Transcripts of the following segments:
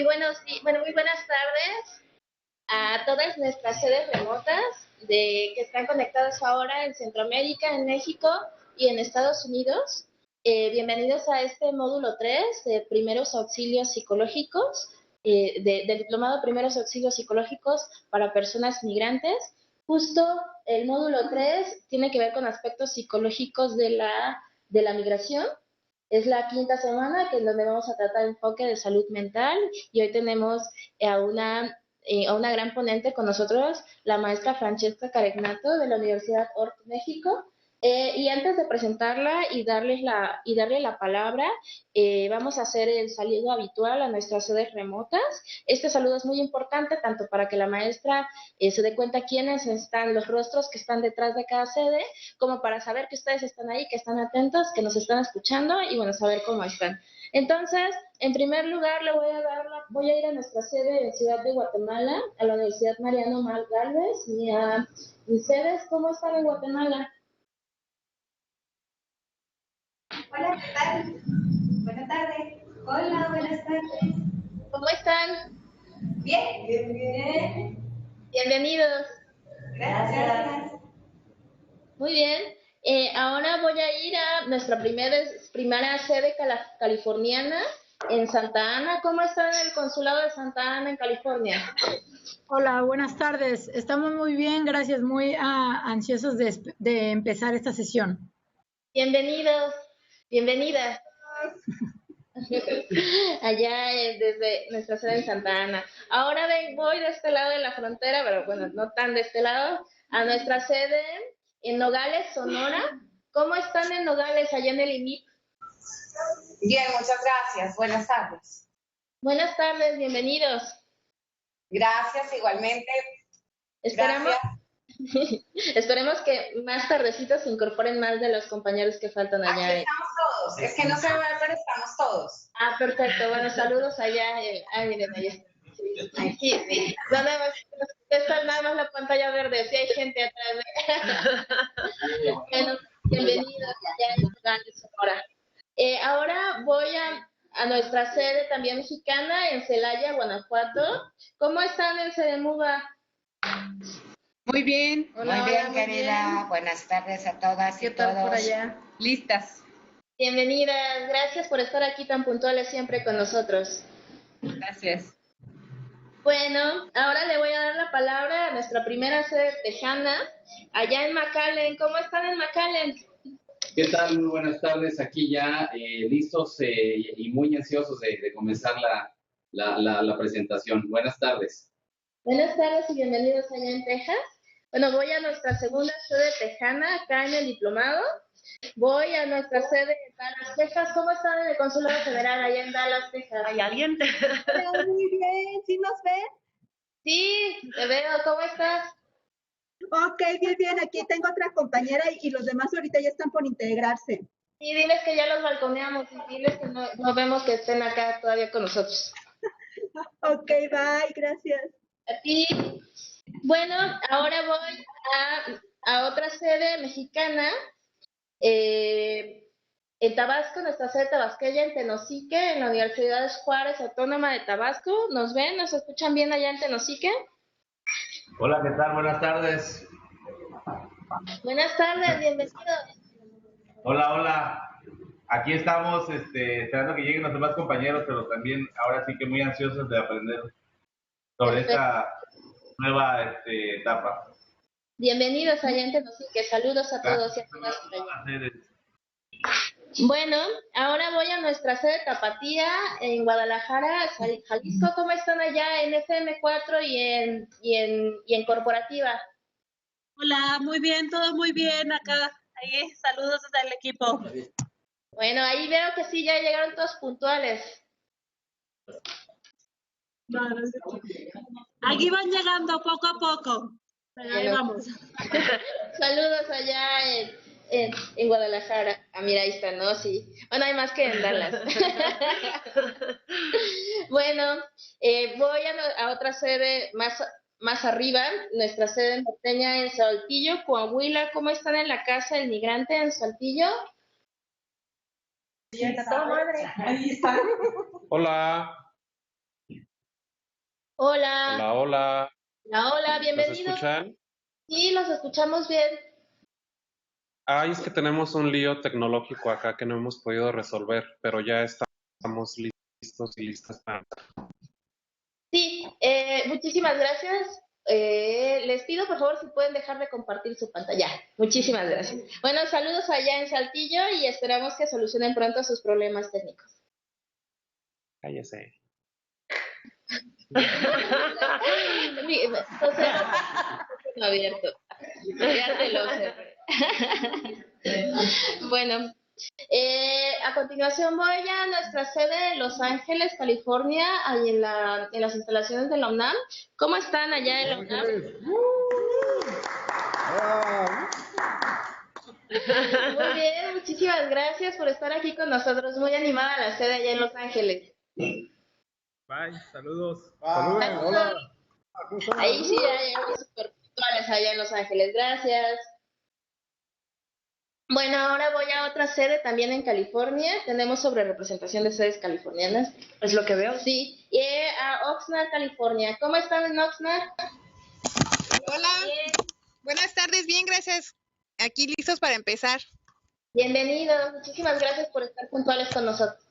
muy buenas tardes a todas nuestras sedes remotas que están conectadas ahora en Centroamérica, en México y en Estados Unidos. Bienvenidos a este módulo 3 de primeros auxilios psicológicos, del diplomado Primeros Auxilios Psicológicos para personas migrantes. Justo el módulo 3 tiene que ver con aspectos psicológicos de la migración. Es la quinta semana en donde vamos a tratar enfoque de salud mental y hoy tenemos a una gran ponente con nosotros, la maestra Francesca Caregnato de la Universidad Hort, México. Y antes de presentarla y darle la palabra, vamos a hacer el saludo habitual a nuestras sedes remotas. Este saludo es muy importante tanto para que la maestra se dé cuenta quiénes están, los rostros que están detrás de cada sede, como para saber que ustedes están ahí, que están atentos, que nos están escuchando y bueno, saber cómo están. Entonces, en primer lugar, voy a ir a nuestra sede en Ciudad de Guatemala, a la Universidad Mariano Mal Gálvez, y a mis sedes. ¿Cómo están en Guatemala? Hola, ¿qué tal? Buenas tardes. Hola, buenas tardes. ¿Cómo están? Bien, bien, bien. Bienvenidos. Gracias. Muy bien. Ahora voy a ir a nuestra primera sede californiana en Santa Ana. ¿Cómo están en el consulado de Santa Ana en California? Hola, buenas tardes. Estamos muy bien, gracias. Muy ansiosos de empezar esta sesión. Bienvenidos, bienvenidas. Allá desde nuestra sede en Santa Ana. Ahora voy de este lado de la frontera, pero bueno, no tan de este lado, a nuestra sede en Nogales, Sonora. ¿Cómo están en Nogales, allá en el IMIP? Bien, muchas gracias. Buenas tardes. Buenas tardes, bienvenidos. Gracias, igualmente. Esperamos que más tardecito se incorporen más de los compañeros que faltan allá. Aquí estamos todos. Es que no se va, pero estamos todos. Ah, perfecto. Bueno, saludos allá. Miren, allá. Aquí, sí. Está nada más la pantalla verde. Sí hay gente atrás. Bueno, bienvenidos allá en Nogales, Sonora. Ahora voy a nuestra sede también mexicana en Celaya, Guanajuato. ¿Cómo están en Seremuga? Muy bien. Muy bien, querida. Buenas tardes a todas y todos. Por allá? Listas. Bienvenidas. Gracias por estar aquí tan puntuales siempre con nosotros. Gracias. Bueno, ahora le voy a dar la palabra a nuestra primera sede tejana, allá en McAllen. ¿Cómo están en McAllen? ¿Qué tal? Muy buenas tardes. Aquí ya listos y muy ansiosos de comenzar la presentación. Buenas tardes. Buenas tardes y bienvenidos allá en Texas. Bueno, voy a nuestra segunda sede tejana, acá en el diplomado. Voy a nuestra sede en Dallas, Texas. ¿Cómo están en el Consulado Federal allá en Dallas, Texas? ¿Hay alguien? Hola, muy bien. ¿Sí nos ven? Sí, te veo. ¿Cómo estás? Ok, bien, bien. Aquí tengo otra compañera y los demás ahorita ya están por integrarse. Sí, diles que ya los balconeamos y diles que no vemos que estén acá todavía con nosotros. Ok, bye. Gracias. A ti. Bueno, ahora voy a otra sede mexicana, en Tabasco, nuestra sede tabasqueña en Tenosique, en la Universidad Juárez Autónoma de Tabasco. ¿Nos ven? ¿Nos escuchan bien allá en Tenosique? Hola, ¿qué tal? Buenas tardes. Buenas tardes, bienvenidos. Hola, hola. Aquí estamos esperando que lleguen los demás compañeros, pero también ahora sí que muy ansiosos de aprender sobre esta nueva etapa. Bienvenidos allá en Tenosique. Saludos a todos y a todas por allá. Bueno, ahora voy a nuestra sede Tapatía en Guadalajara, Jalisco. ¿Cómo están allá en FM4 y en Corporativa? Hola, muy bien, todo muy bien acá. Ahí, saludos desde el equipo. Bueno, ahí veo que sí, ya llegaron todos puntuales. Aquí van llegando poco a poco. Ahí vamos. Saludos allá en Guadalajara. Ah, mira, ahí está, ¿no? Sí. Bueno, hay más que en Dallas. Bueno, voy a otra sede más arriba, nuestra sede norteña en Saltillo, Coahuila. ¿Cómo están en la casa del migrante en Saltillo? Hola. Hola, Hola, hola. hola, ¿Nos bienvenidos. escuchan? Sí, los escuchamos bien. Ay, es que tenemos un lío tecnológico acá que no hemos podido resolver, pero ya estamos listos y listas para... Sí, muchísimas gracias. Les pido por favor si pueden dejar de compartir su pantalla. Muchísimas gracias. Bueno, saludos allá en Saltillo y esperamos que solucionen pronto sus problemas técnicos. Cállese. Entonces, no abierto. Ya te lo cerré. Bueno, a continuación voy a nuestra sede de Los Ángeles, California, ahí en las instalaciones de la UNAM. ¿Cómo están allá en la UNAM? Muy bien, muchísimas gracias por estar aquí con nosotros. Muy animada la sede allá en Los Ángeles. Bye, saludos. Saludos. Hola. Ahí sí, hay súper puntuales allá en Los Ángeles. Gracias. Bueno, ahora voy a otra sede también en California. Tenemos sobre representación de sedes californianas. Es lo que veo. Sí, y a Oxnard, California. ¿Cómo están en Oxnard? Hola, buenas tardes, bien, gracias. Aquí listos para empezar. Bienvenidos, muchísimas gracias por estar puntuales con nosotros.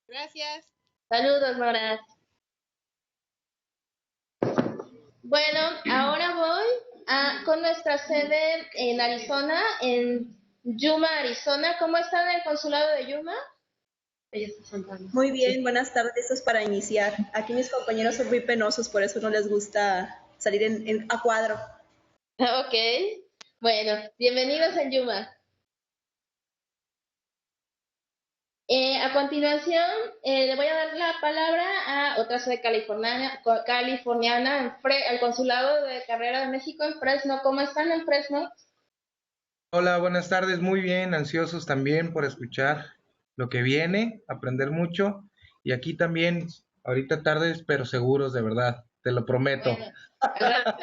Gracias. Saludos, Nora. Bueno, ahora voy con nuestra sede en Arizona, en Yuma, Arizona. ¿Cómo están en el consulado de Yuma? Muy bien, buenas tardes, esto es para iniciar. Aquí mis compañeros son muy penosos, por eso no les gusta salir a cuadro. Ok, bueno, bienvenidos en Yuma. A continuación, le voy a dar la palabra a otra sede californiana al Consulado de Carrera de México en Fresno. ¿Cómo están en Fresno? Hola, buenas tardes, muy bien, ansiosos también por escuchar lo que viene, aprender mucho. Y aquí también, ahorita tardes, pero seguros, de verdad, te lo prometo. Bueno, al rato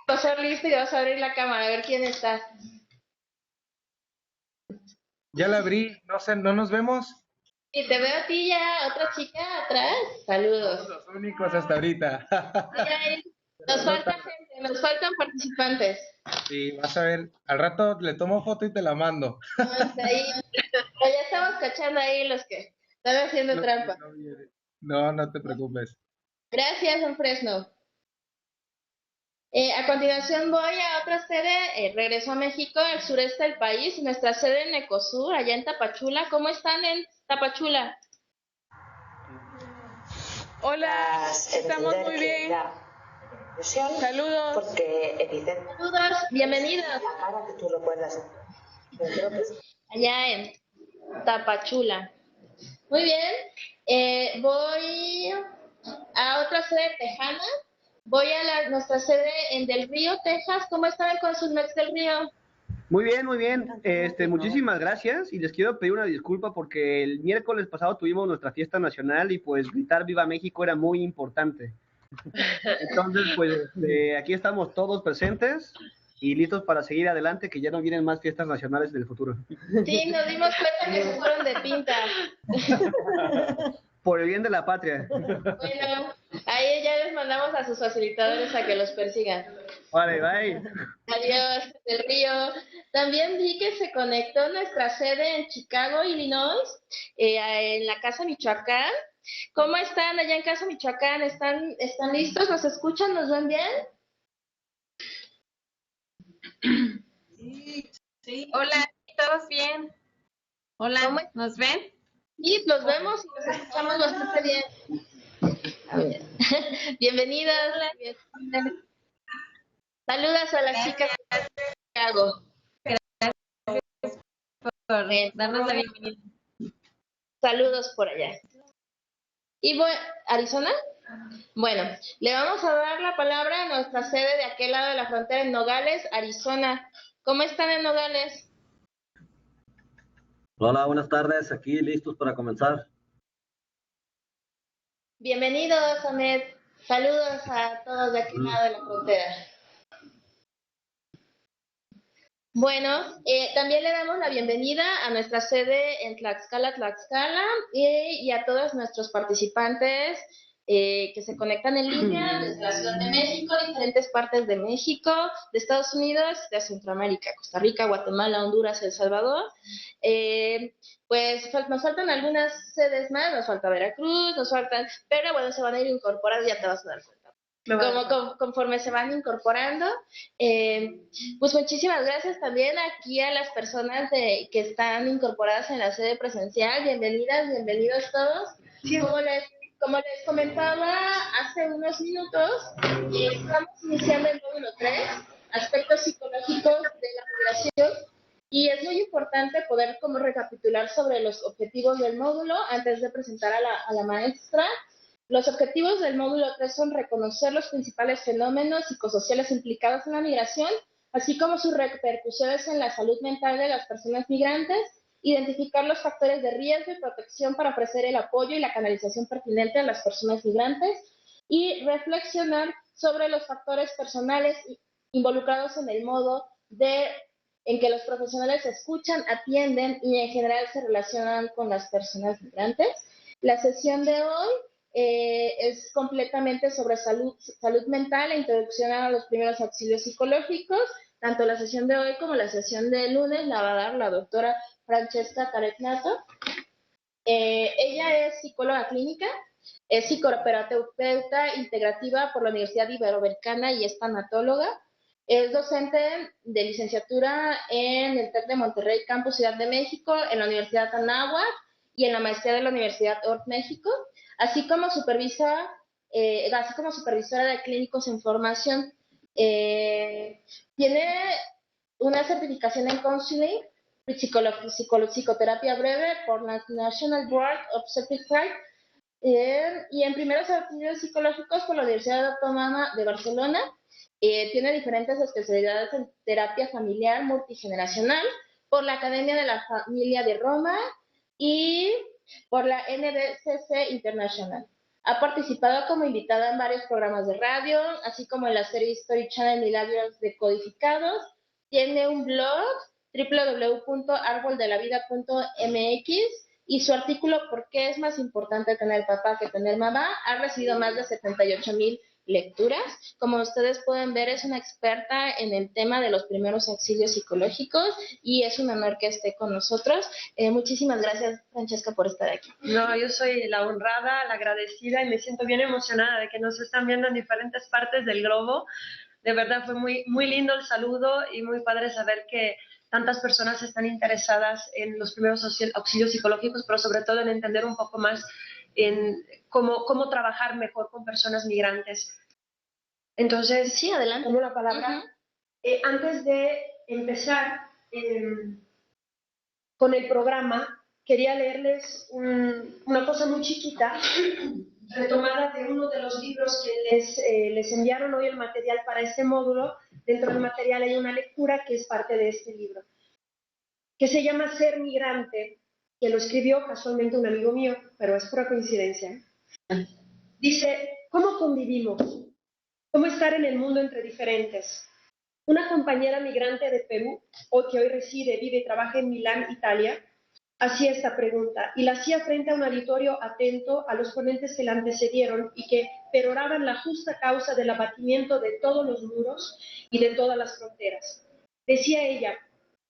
vas a ser listo y vas a abrir la cámara a ver quién está. Ya la abrí, no sé, ¿no nos vemos? Y te veo a ti ya, otra chica atrás. Saludos. Somos los únicos hasta ahorita. Ay, nos falta gente, nos faltan participantes. Sí, vas a ver, al rato le tomo foto y te la mando. Ahí, ya estamos cachando ahí los que están haciendo trampa. No, no te preocupes. Gracias, don Fresno. A continuación voy a otra sede, regreso a México, el sureste del país, nuestra sede en Ecosur, allá en Tapachula. ¿Cómo están en Tapachula? Hola, estamos muy bien. Saludos. Saludos, bienvenidos. Allá en Tapachula. Muy bien, voy a otra sede tejana. Voy a nuestra sede en Del Río, Texas. ¿Cómo están el Consulmex del Río? Muy bien, muy bien. Muchísimas gracias y les quiero pedir una disculpa porque el miércoles pasado tuvimos nuestra fiesta nacional y pues gritar Viva México era muy importante. Entonces, pues aquí estamos todos presentes y listos para seguir adelante, que ya no vienen más fiestas nacionales en el futuro. Sí, nos dimos cuenta que se fueron de pinta. Por el bien de la patria. Bueno, ahí ya les mandamos a sus facilitadores a que los persigan. Vale, bye. Adiós, Del Río. También vi que se conectó nuestra sede en Chicago, Illinois, en la Casa Michoacán. ¿Cómo están allá en Casa Michoacán? ¿Están listos? ¿Nos escuchan? ¿Nos ven bien? Sí. Hola, ¿todos bien? Hola, ¿nos ven? Sí, los vemos y los escuchamos bastante bien. A ver. Bienvenidas. Saludas a las chicas de Chicago. Gracias por darnos la bienvenida. Saludos por allá. ¿Y Arizona? Bueno, le vamos a dar la palabra a nuestra sede de aquel lado de la frontera en Nogales, Arizona. ¿Cómo están en Nogales? Hola, buenas tardes. Aquí listos para comenzar. Bienvenidos, Ahmed. Saludos a todos de aquel lado de la frontera. Bueno, también le damos la bienvenida a nuestra sede en Tlaxcala, y a todos nuestros participantes que se conectan en línea desde la Ciudad de México, diferentes partes de México, de Estados Unidos, de Centroamérica, Costa Rica, Guatemala, Honduras, El Salvador. Pues nos faltan algunas sedes más, nos falta Veracruz, pero bueno, se van a ir incorporando, ya te vas a dar cuenta. Conforme se van incorporando, pues muchísimas gracias también aquí a las personas que están incorporadas en la sede presencial. Bienvenidas, bienvenidos todos. Como les comentaba hace unos minutos, estamos iniciando el módulo 3, aspectos psicológicos de la migración, y es muy importante poder como recapitular sobre los objetivos del módulo antes de presentar a la maestra. Los objetivos del módulo 3 son reconocer los principales fenómenos psicosociales implicados en la migración, así como sus repercusiones en la salud mental de las personas migrantes, identificar los factores de riesgo y protección para ofrecer el apoyo y la canalización pertinente a las personas migrantes, y reflexionar sobre los factores personales involucrados en el modo en que los profesionales escuchan, atienden y en general se relacionan con las personas migrantes. La sesión de hoy es completamente sobre salud mental e introducción a los primeros auxilios psicológicos. Tanto la sesión de hoy como la sesión de lunes la va a dar la doctora Francesca Taretnato. Ella es psicóloga clínica, es psicoterapeuta integrativa por la Universidad Iberoamericana y es tanatóloga. Es docente de licenciatura en el TEC de Monterrey, Campus Ciudad de México, en la Universidad Anáhuac y en la maestría de la Universidad ORT México, así como supervisora de clínicos en formación. Tiene una certificación en counseling y psicoterapia breve por la National Board of Certified y en primeros auxilios psicológicos por la Universidad Autónoma de Barcelona. Tiene diferentes especialidades en terapia familiar multigeneracional por la Academia de la Familia de Roma y por la NDCC International. Ha participado como invitada en varios programas de radio, así como en la serie History Channel Milagros Decodificados. Tiene un blog, www.arboldelavida.mx, y su artículo ¿Por qué es más importante tener papá que tener mamá? Ha recibido más de 78,000 lecturas. Como ustedes pueden ver, es una experta en el tema de los primeros auxilios psicológicos y es un honor que esté con nosotros. Muchísimas gracias, Francesca, por estar aquí. No, yo soy la honrada, la agradecida y me siento bien emocionada de que nos están viendo en diferentes partes del globo. De verdad fue muy, muy lindo el saludo y muy padre saber que tantas personas están interesadas en los primeros auxilios psicológicos, pero sobre todo en entender un poco más en cómo trabajar mejor con personas migrantes. Entonces, sí, adelante. Tomo la palabra. Antes de empezar con el programa, quería leerles una cosa muy chiquita, retomada de uno de los libros que les enviaron hoy el material para este módulo. Dentro del material hay una lectura que es parte de este libro, que se llama Ser Migrante, que lo escribió casualmente un amigo mío, pero es pura coincidencia. Dice, ¿cómo convivimos? ¿Cómo estar en el mundo entre diferentes? Una compañera migrante de Perú, que hoy reside, vive y trabaja en Milán, Italia, hacía esta pregunta y la hacía frente a un auditorio atento a los ponentes que la antecedieron y que peroraban la justa causa del abatimiento de todos los muros y de todas las fronteras. Decía ella,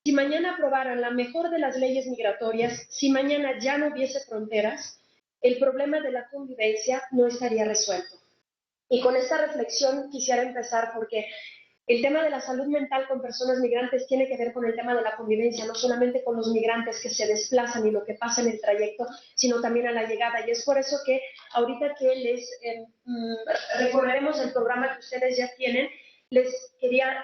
si mañana aprobaran la mejor de las leyes migratorias, si mañana ya no hubiese fronteras, el problema de la convivencia no estaría resuelto. Y con esta reflexión quisiera empezar porque el tema de la salud mental con personas migrantes tiene que ver con el tema de la convivencia, no solamente con los migrantes que se desplazan y lo que pasa en el trayecto, sino también a la llegada. Y es por eso que ahorita que les recorreremos el programa que ustedes ya tienen, les quería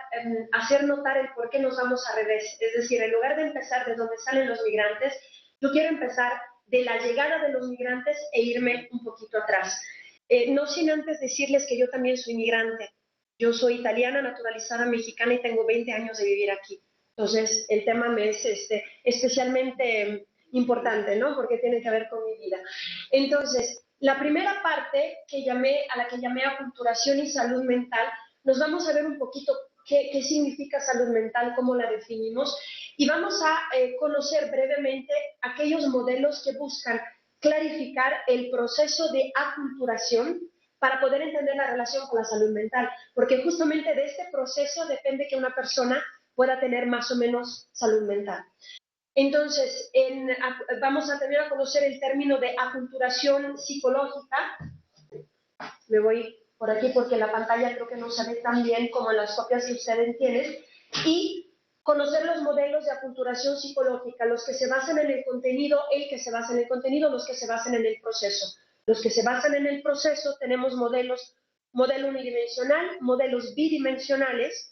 hacer notar el por qué nos vamos al revés. Es decir, en lugar de empezar de donde salen los migrantes, yo quiero empezar de la llegada de los migrantes e irme un poquito atrás. No sin antes decirles que yo también soy migrante. Yo soy italiana, naturalizada mexicana y tengo 20 años de vivir aquí. Entonces, el tema me es especialmente importante, ¿no? Porque tiene que ver con mi vida. Entonces, la primera parte a la que llamé aculturación y salud mental, nos vamos a ver un poquito qué significa salud mental, cómo la definimos, y vamos a conocer brevemente aquellos modelos que buscan clarificar el proceso de aculturación para poder entender la relación con la salud mental, porque justamente de este proceso depende que una persona pueda tener más o menos salud mental. Entonces, vamos a tener a conocer el término de aculturación psicológica. Me voy por aquí porque la pantalla creo que no se ve tan bien como en las copias que ustedes tienen. Y conocer los modelos de aculturación psicológica, los que se basan en el contenido, el que se basa en el contenido, los que se basan en el proceso. Los que se basan en el proceso tenemos modelo unidimensional, modelos bidimensionales,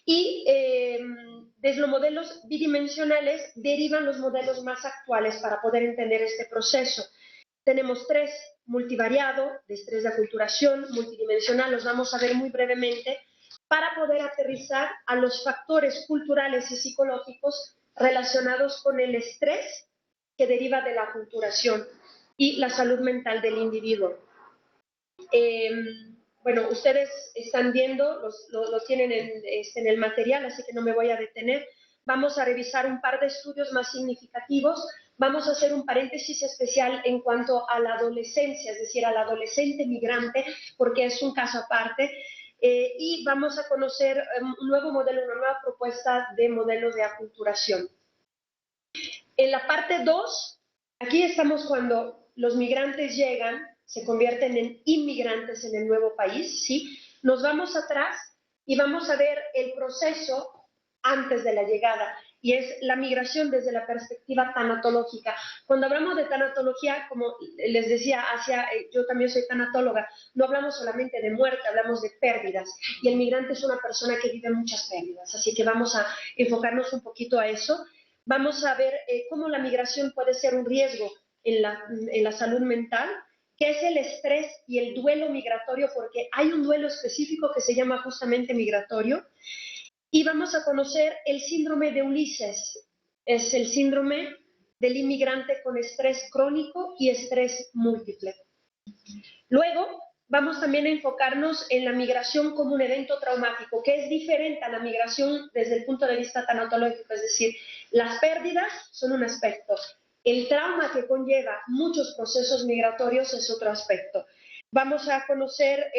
y desde los modelos bidimensionales derivan los modelos más actuales para poder entender este proceso. Tenemos 3, multivariado, de estrés de aculturación, multidimensional, los vamos a ver muy brevemente, para poder aterrizar a los factores culturales y psicológicos relacionados con el estrés que deriva de la aculturación y la salud mental del individuo. Bueno, ustedes están viendo, lo tienen en el material, así que no me voy a detener. Vamos a revisar un par de estudios más significativos. Vamos a hacer un paréntesis especial en cuanto a la adolescencia, es decir, al adolescente migrante, porque es un caso aparte. Y vamos a conocer un nuevo modelo, una nueva propuesta de modelo de aculturación. En la parte 2, aquí estamos cuando los migrantes llegan, se convierten en inmigrantes en el nuevo país, ¿sí? Nos vamos atrás y vamos a ver el proceso antes de la llegada, y es la migración desde la perspectiva tanatológica. Cuando hablamos de tanatología, como les decía, yo también soy tanatóloga, no hablamos solamente de muerte, hablamos de pérdidas, y el migrante es una persona que vive muchas pérdidas, así que vamos a enfocarnos un poquito a eso. Vamos a ver cómo la migración puede ser un riesgo en la salud mental, qué es el estrés y el duelo migratorio, porque hay un duelo específico que se llama justamente migratorio. Y vamos a conocer el síndrome de Ulises. Es el síndrome del inmigrante con estrés crónico y estrés múltiple. Luego, vamos también a enfocarnos en la migración como un evento traumático, que es diferente a la migración desde el punto de vista tanatológico, es decir, las pérdidas son un aspecto. El trauma que conlleva muchos procesos migratorios es otro aspecto. Vamos a conocer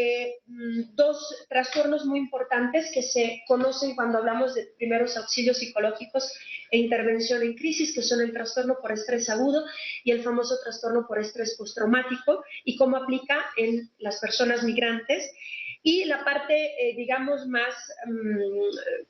2 trastornos muy importantes que se conocen cuando hablamos de primeros auxilios psicológicos e intervención en crisis, que son el trastorno por estrés agudo y el famoso trastorno por estrés postraumático, y cómo aplica en las personas migrantes. Y la parte, digamos, más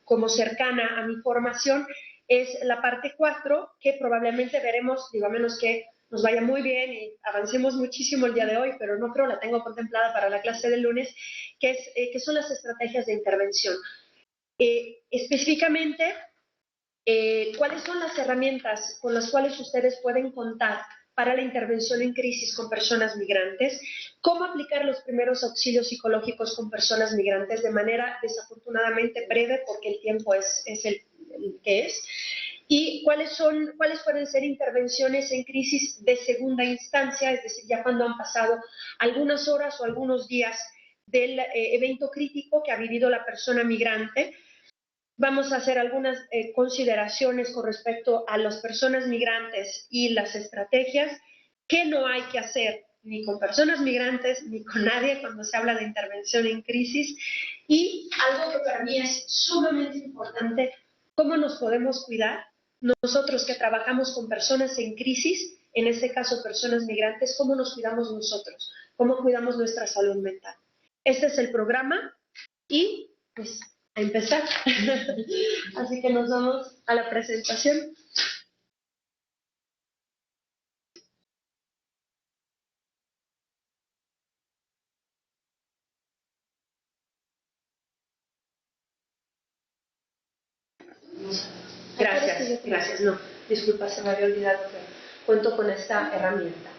como cercana a mi formación es la parte 4, que probablemente veremos, digo, a menos que nos vaya muy bien y avancemos muchísimo el día de hoy, pero no creo, la tengo contemplada para la clase del lunes, que son las estrategias de intervención. Específicamente, ¿cuáles son las herramientas con las cuales ustedes pueden contar para la intervención en crisis con personas migrantes? ¿Cómo aplicar los primeros auxilios psicológicos con personas migrantes de manera desafortunadamente breve, porque el tiempo es el que es? ¿Y cuáles pueden ser intervenciones en crisis de segunda instancia, es decir, ya cuando han pasado algunas horas o algunos días del evento crítico que ha vivido la persona migrante? Vamos a hacer algunas consideraciones con respecto a las personas migrantes y las estrategias que no hay que hacer ni con personas migrantes ni con nadie cuando se habla de intervención en crisis. Y algo que para mí es sumamente importante, ¿cómo nos podemos cuidar? Nosotros que trabajamos con personas en crisis, en este caso personas migrantes, ¿cómo nos cuidamos nosotros? ¿Cómo cuidamos nuestra salud mental? Este es el programa y pues a empezar. Así que nos vamos a la presentación. Gracias. No, disculpa, se me había olvidado que cuento con esta herramienta.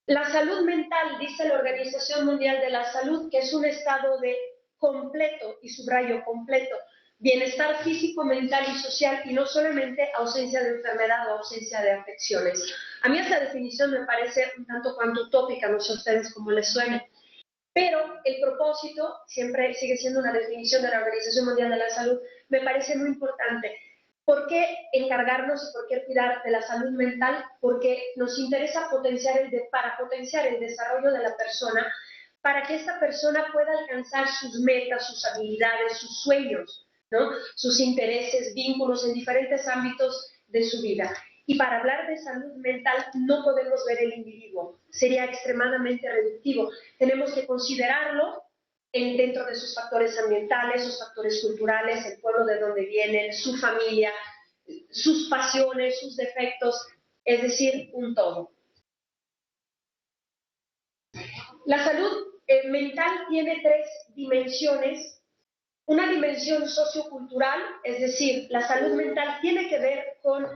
La salud mental, dice la Organización Mundial de la Salud, que es un estado de completo, y subrayo completo, bienestar físico, mental y social, y no solamente ausencia de enfermedad o ausencia de afecciones. A mí esta definición me parece un tanto cuanto utópica, no sé a ustedes cómo les suene, pero el propósito siempre sigue siendo una definición de la Organización Mundial de la Salud, me parece muy importante. ¿Por qué encargarnos y por qué cuidar de la salud mental? Porque nos interesa para potenciar el desarrollo de la persona, para que esta persona pueda alcanzar sus metas, sus habilidades, sus sueños, ¿no? Sus intereses, vínculos en diferentes ámbitos de su vida. Y para hablar de salud mental no podemos ver el individuo, sería extremadamente reductivo. Tenemos que considerarlo dentro de sus factores ambientales, sus factores culturales, el pueblo de donde vienen, su familia, sus pasiones, sus defectos, es decir, un todo. La salud mental tiene 3 dimensiones. Una dimensión sociocultural, es decir, la salud mental tiene que ver con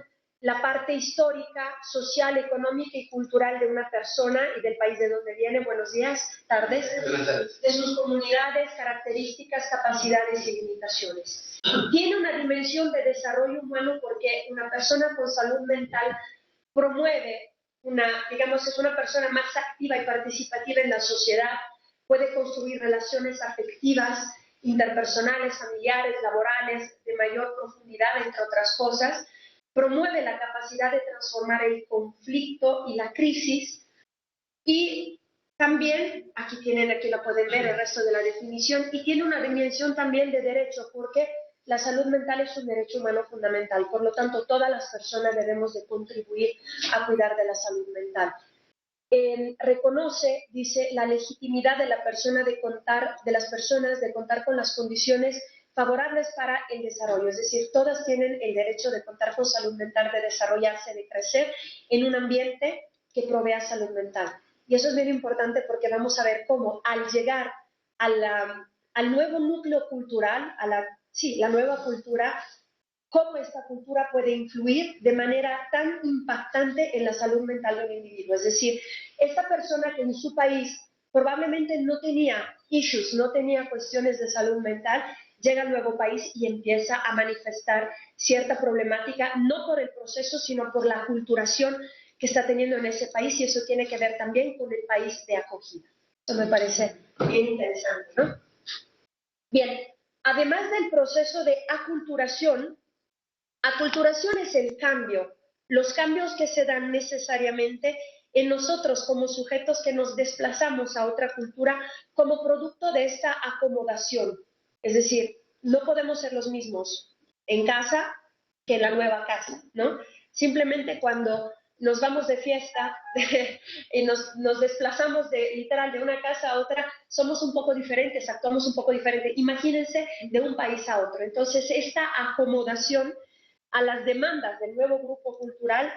la parte histórica, social, económica y cultural de una persona y del país de donde viene. Buenos días, tardes. Buenas tardes. De sus comunidades, características, capacidades y limitaciones. Tiene una dimensión de desarrollo humano porque una persona con salud mental promueve es una persona más activa y participativa en la sociedad, puede construir relaciones afectivas, interpersonales, familiares, laborales, de mayor profundidad, entre otras cosas. Promueve la capacidad de transformar el conflicto y la crisis, y también, aquí lo pueden ver el resto de la definición, y tiene una dimensión también de derecho, porque la salud mental es un derecho humano fundamental, por lo tanto todas las personas debemos de contribuir a cuidar de la salud mental. Reconoce, dice, la legitimidad de las personas de contar con las condiciones favorables para el desarrollo, es decir, todas tienen el derecho de contar con salud mental, de desarrollarse, de crecer en un ambiente que provea salud mental. Y eso es bien importante porque vamos a ver cómo al llegar al nuevo núcleo cultural, la nueva cultura, cómo esta cultura puede influir de manera tan impactante en la salud mental de un individuo. Es decir, esta persona que en su país probablemente no tenía no tenía cuestiones de salud mental, llega al nuevo país y empieza a manifestar cierta problemática, no por el proceso, sino por la aculturación que está teniendo en ese país, y eso tiene que ver también con el país de acogida. Eso me parece bien interesante, ¿no? Bien, además del proceso de aculturación es el cambio, los cambios que se dan necesariamente en nosotros como sujetos que nos desplazamos a otra cultura como producto de esta acomodación. Es decir, no podemos ser los mismos en casa que en la nueva casa, ¿no? Simplemente cuando nos vamos de fiesta y nos desplazamos literal de una casa a otra, somos un poco diferentes, actuamos un poco diferente. Imagínense de un país a otro. Entonces, esta acomodación a las demandas del nuevo grupo cultural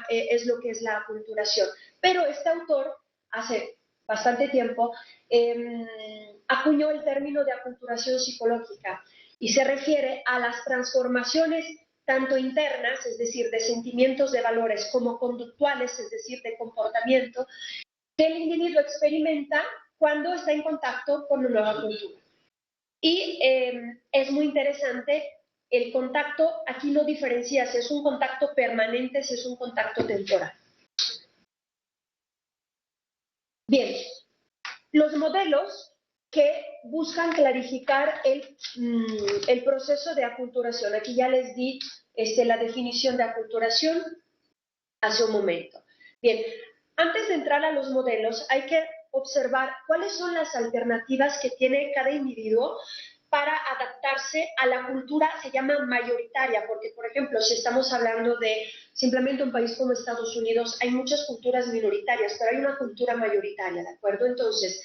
es lo que es la aculturación. Pero este autor, hace bastante tiempo, acuñó el término de aculturación psicológica y se refiere a las transformaciones tanto internas, es decir, de sentimientos, de valores, como conductuales, es decir, de comportamiento, que el individuo experimenta cuando está en contacto con una nueva cultura. Y es muy interesante, el contacto aquí no diferencia si es un contacto permanente, si es un contacto temporal. Bien, los modelos que buscan clarificar el proceso de aculturación. Aquí ya les di la definición de aculturación hace un momento. Bien, antes de entrar a los modelos, hay que observar cuáles son las alternativas que tiene cada individuo para adaptarse a la cultura, se llama mayoritaria, porque, por ejemplo, si estamos hablando de simplemente un país como Estados Unidos, hay muchas culturas minoritarias, pero hay una cultura mayoritaria, ¿de acuerdo? Entonces,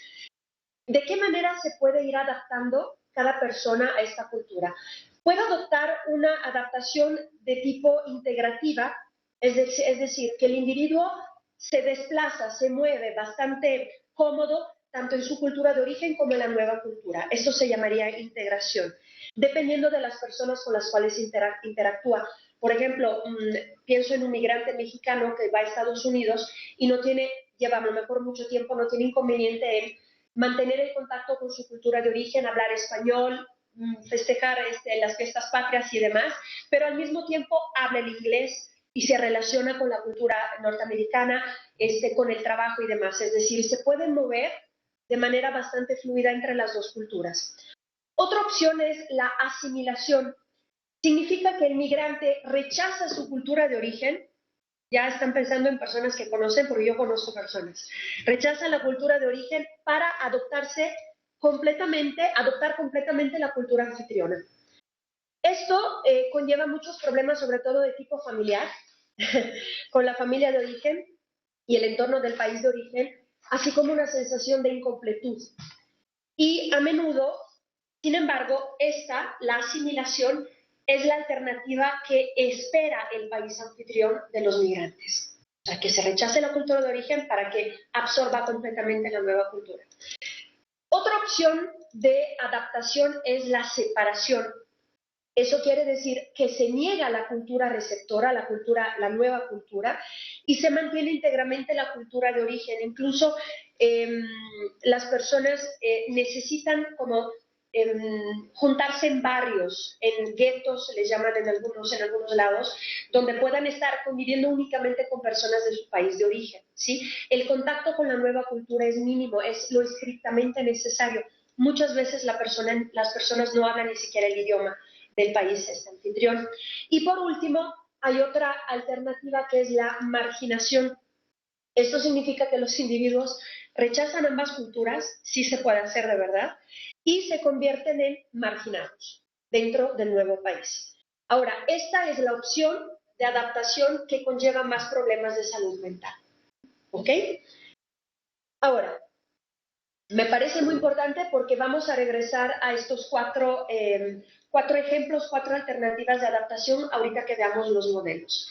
¿de qué manera se puede ir adaptando cada persona a esta cultura? Puede adoptar una adaptación de tipo integrativa, es decir, que el individuo se desplaza, se mueve bastante cómodo, tanto en su cultura de origen como en la nueva cultura. Esto se llamaría integración, dependiendo de las personas con las cuales interactúa. Por ejemplo, pienso en un migrante mexicano que va a Estados Unidos y lleva a lo mejor mucho tiempo, no tiene inconveniente en mantener el contacto con su cultura de origen, hablar español, festejar las fiestas patrias y demás, pero al mismo tiempo habla el inglés y se relaciona con la cultura norteamericana, con el trabajo y demás. Es decir, se pueden mover de manera bastante fluida entre las dos culturas. Otra opción es la asimilación. significa que el migrante rechaza su cultura de origen. Ya están pensando en personas que conocen, porque yo conozco personas. Rechaza la cultura de origen para adoptar completamente la cultura anfitriona. Esto conlleva muchos problemas, sobre todo de tipo familiar, con la familia de origen y el entorno del país de origen, así como una sensación de incompletud. Y a menudo, sin embargo, la asimilación es la alternativa que espera el país anfitrión de los migrantes. O sea, que se rechace la cultura de origen para que absorba completamente la nueva cultura. Otra opción de adaptación es la separación. Eso quiere decir que se niega la cultura receptora, la nueva cultura, y se mantiene íntegramente la cultura de origen. Incluso las personas necesitan como juntarse en barrios, en guetos, les llaman en algunos lados, donde puedan estar conviviendo únicamente con personas de su país de origen, ¿sí? El contacto con la nueva cultura es mínimo, es lo estrictamente necesario. Muchas veces las personas no hablan ni siquiera el idioma del país anfitrión. Y por último, hay otra alternativa que es la marginación. Esto significa que los individuos rechazan ambas culturas, sí se puede hacer de verdad, y se convierten en marginados dentro del nuevo país. Ahora, esta es la opción de adaptación que conlleva más problemas de salud mental. ¿Ok? Ahora, me parece muy importante porque vamos a regresar a estos cuatro ejemplos, 4 alternativas de adaptación ahorita que veamos los modelos.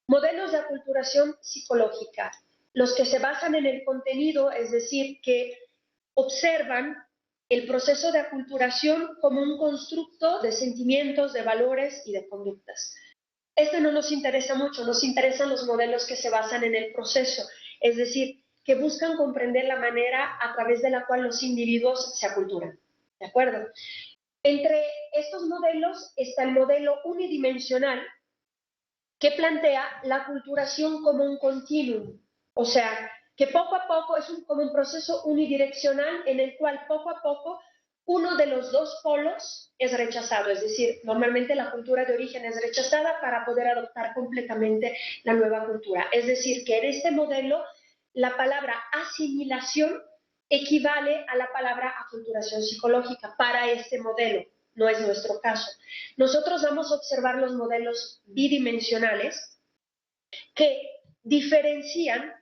Modelos de aculturación psicológica, los que se basan en el contenido, es decir, que observan el proceso de aculturación como un constructo de sentimientos, de valores y de conductas. Este no nos interesa mucho, nos interesan los modelos que se basan en el proceso, es decir, que buscan comprender la manera a través de la cual los individuos se aculturan. ¿De acuerdo? Entre estos modelos está el modelo unidimensional, que plantea la aculturación como un continuum, o sea, que poco a poco es como un proceso unidireccional en el cual poco a poco uno de los dos polos es rechazado, es decir, normalmente la cultura de origen es rechazada para poder adoptar completamente la nueva cultura. Es decir, que en este modelo la palabra asimilación equivale a la palabra aculturación psicológica para este modelo. No es nuestro caso. Nosotros vamos a observar los modelos bidimensionales que diferencian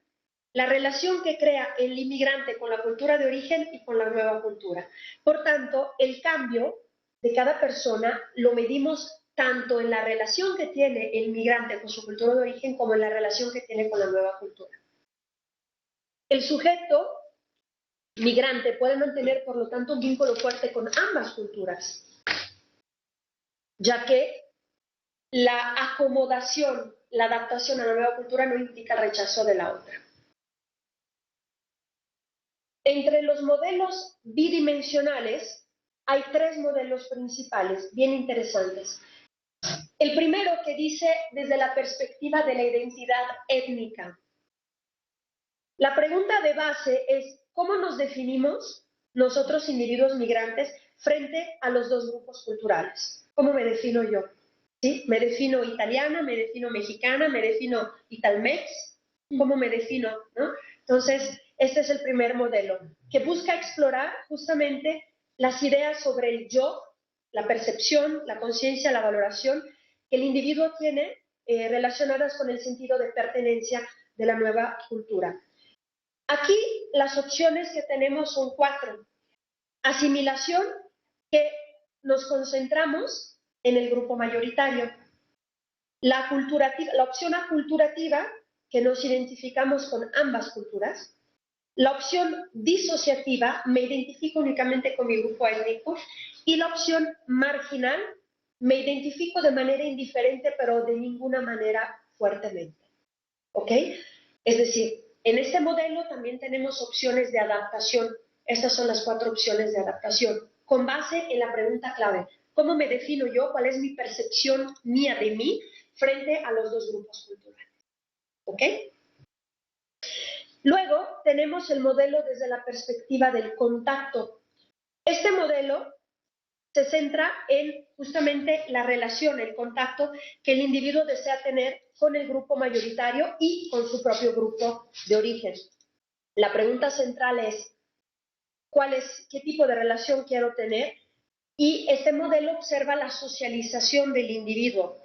la relación que crea el inmigrante con la cultura de origen y con la nueva cultura. Por tanto, el cambio de cada persona lo medimos tanto en la relación que tiene el inmigrante con su cultura de origen como en la relación que tiene con la nueva cultura. El sujeto migrante puede mantener, por lo tanto, un vínculo fuerte con ambas culturas, ya que la acomodación, la adaptación a la nueva cultura no implica el rechazo de la otra. Entre los modelos bidimensionales hay 3 modelos principales, bien interesantes. El primero que dice desde la perspectiva de la identidad étnica. La pregunta de base es, ¿cómo nos definimos nosotros, individuos migrantes, frente a los dos grupos culturales? ¿Cómo me defino yo? ¿Sí? ¿Me defino italiana, me defino mexicana, me defino italmex? ¿Cómo me defino? ¿No? Entonces, este es el primer modelo, que busca explorar justamente las ideas sobre el yo, la percepción, la conciencia, la valoración que el individuo tiene relacionadas con el sentido de pertenencia de la nueva cultura. Aquí las opciones que tenemos son 4. Asimilación, que nos concentramos en el grupo mayoritario. La opción aculturativa, que nos identificamos con ambas culturas. La opción disociativa, me identifico únicamente con mi grupo étnico. Y la opción marginal, me identifico de manera indiferente, pero de ninguna manera fuertemente. ¿Ok? Es decir, en este modelo también tenemos opciones de adaptación. Estas son las 4 opciones de adaptación, con base en la pregunta clave. ¿Cómo me defino yo? ¿Cuál es mi percepción mía de mí frente a los dos grupos culturales? ¿Ok? Luego tenemos el modelo desde la perspectiva del contacto. Este modelo se centra en justamente la relación, el contacto que el individuo desea tener con el grupo mayoritario y con su propio grupo de origen. La pregunta central es, ¿qué tipo de relación quiero tener? Y este modelo observa la socialización del individuo.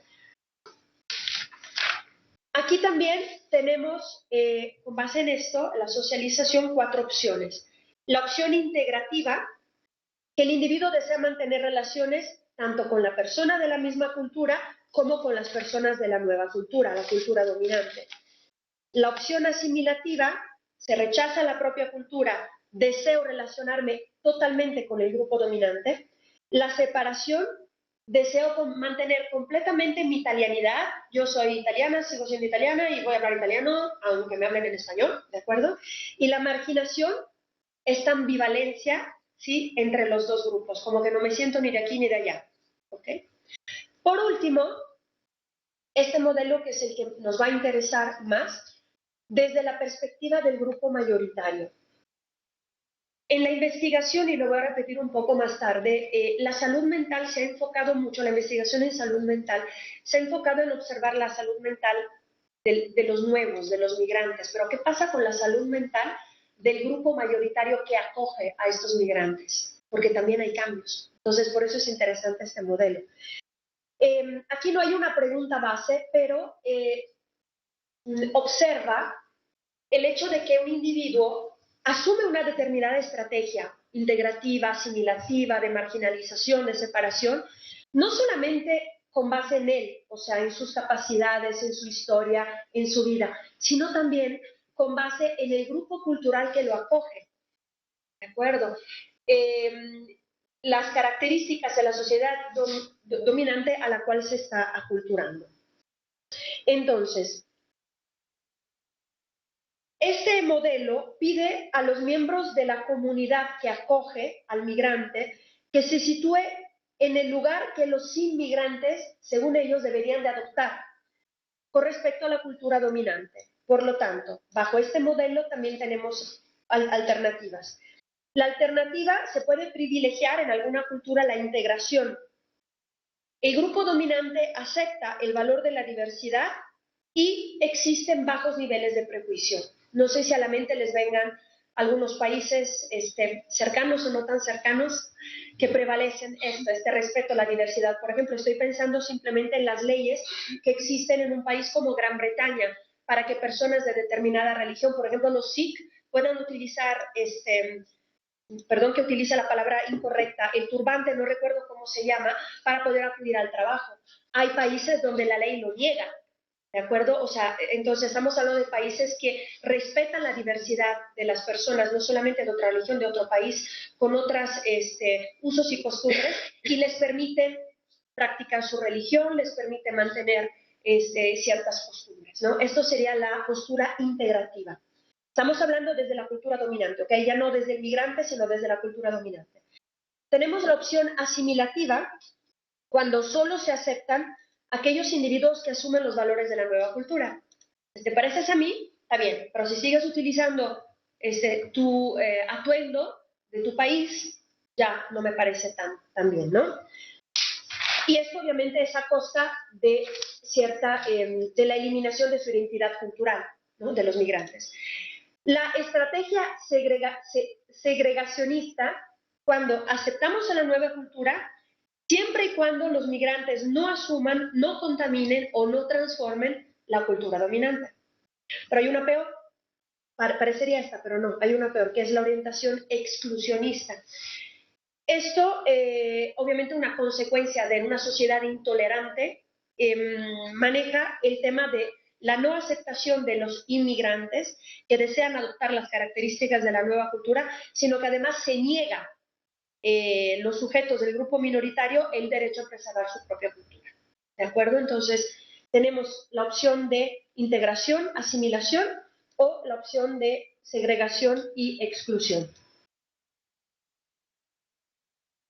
Aquí también tenemos, con base en esto, la socialización, 4 opciones. La opción integrativa, que el individuo desea mantener relaciones tanto con la persona de la misma cultura como con las personas de la nueva cultura, la cultura dominante. La opción asimilativa, se rechaza la propia cultura, deseo relacionarme totalmente con el grupo dominante. La separación, deseo mantener completamente mi italianidad, yo soy italiana, sigo siendo italiana y voy a hablar italiano, aunque me hablen en español, ¿de acuerdo? Y la marginación, esta ambivalencia, ¿sí?, entre los dos grupos, como que no me siento ni de aquí ni de allá, ¿ok? Por último, este modelo, que es el que nos va a interesar más, desde la perspectiva del grupo mayoritario. En la investigación, y lo voy a repetir un poco más tarde, la salud mental se ha enfocado mucho, la investigación en salud mental se ha enfocado en observar la salud mental de los nuevos, de los migrantes. Pero ¿qué pasa con la salud mental del grupo mayoritario que acoge a estos migrantes? Porque también hay cambios. Entonces, por eso es interesante este modelo. Aquí no hay una pregunta base, pero observa el hecho de que un individuo asume una determinada estrategia integrativa, asimilativa, de marginalización, de separación, no solamente con base en él, o sea, en sus capacidades, en su historia, en su vida, sino también con base en el grupo cultural que lo acoge, ¿de acuerdo? Las características de la sociedad dominante a la cual se está aculturando. Entonces, este modelo pide a los miembros de la comunidad que acoge al migrante que se sitúe en el lugar que los inmigrantes, según ellos, deberían de adoptar con respecto a la cultura dominante. Por lo tanto, bajo este modelo también tenemos alternativas. La alternativa se puede privilegiar en alguna cultura la integración. El grupo dominante acepta el valor de la diversidad y existen bajos niveles de prejuicio. No sé si a la mente les vengan algunos países cercanos o no tan cercanos que prevalecen este respeto a la diversidad. Por ejemplo, estoy pensando simplemente en las leyes que existen en un país como Gran Bretaña para que personas de determinada religión, por ejemplo los Sikh, puedan utilizar, perdón que utilice la palabra incorrecta, el turbante, no recuerdo cómo se llama, para poder acudir al trabajo. Hay países donde la ley lo niega. ¿De acuerdo? O sea, entonces estamos hablando de países que respetan la diversidad de las personas, no solamente de otra religión, de otro país, con otros usos y costumbres, y les permiten practicar su religión, les permite mantener ciertas costumbres, ¿no? Esto sería la postura integrativa. Estamos hablando desde la cultura dominante, ¿ok? Ya no desde el migrante, sino desde la cultura dominante. Tenemos la opción asimilativa, cuando solo se aceptan aquellos individuos que asumen los valores de la nueva cultura. Si te pareces a mí, está bien, pero si sigues utilizando tu atuendo de tu país, ya no me parece tan bien, ¿no? Y esto obviamente es a costa de de la eliminación de su identidad cultural, ¿no?, de los migrantes. La estrategia segregacionista, cuando aceptamos a la nueva cultura, siempre y cuando los migrantes no asuman, no contaminen o no transformen la cultura dominante. Pero hay una peor, parecería esta, pero no, hay una peor, que es la orientación exclusionista. Esto, obviamente, una consecuencia de una sociedad intolerante, maneja el tema de la no aceptación de los inmigrantes que desean adoptar las características de la nueva cultura, sino que además se niega los sujetos del grupo minoritario el derecho a preservar su propia cultura. ¿De acuerdo? Entonces, tenemos la opción de integración, asimilación, o la opción de segregación y exclusión.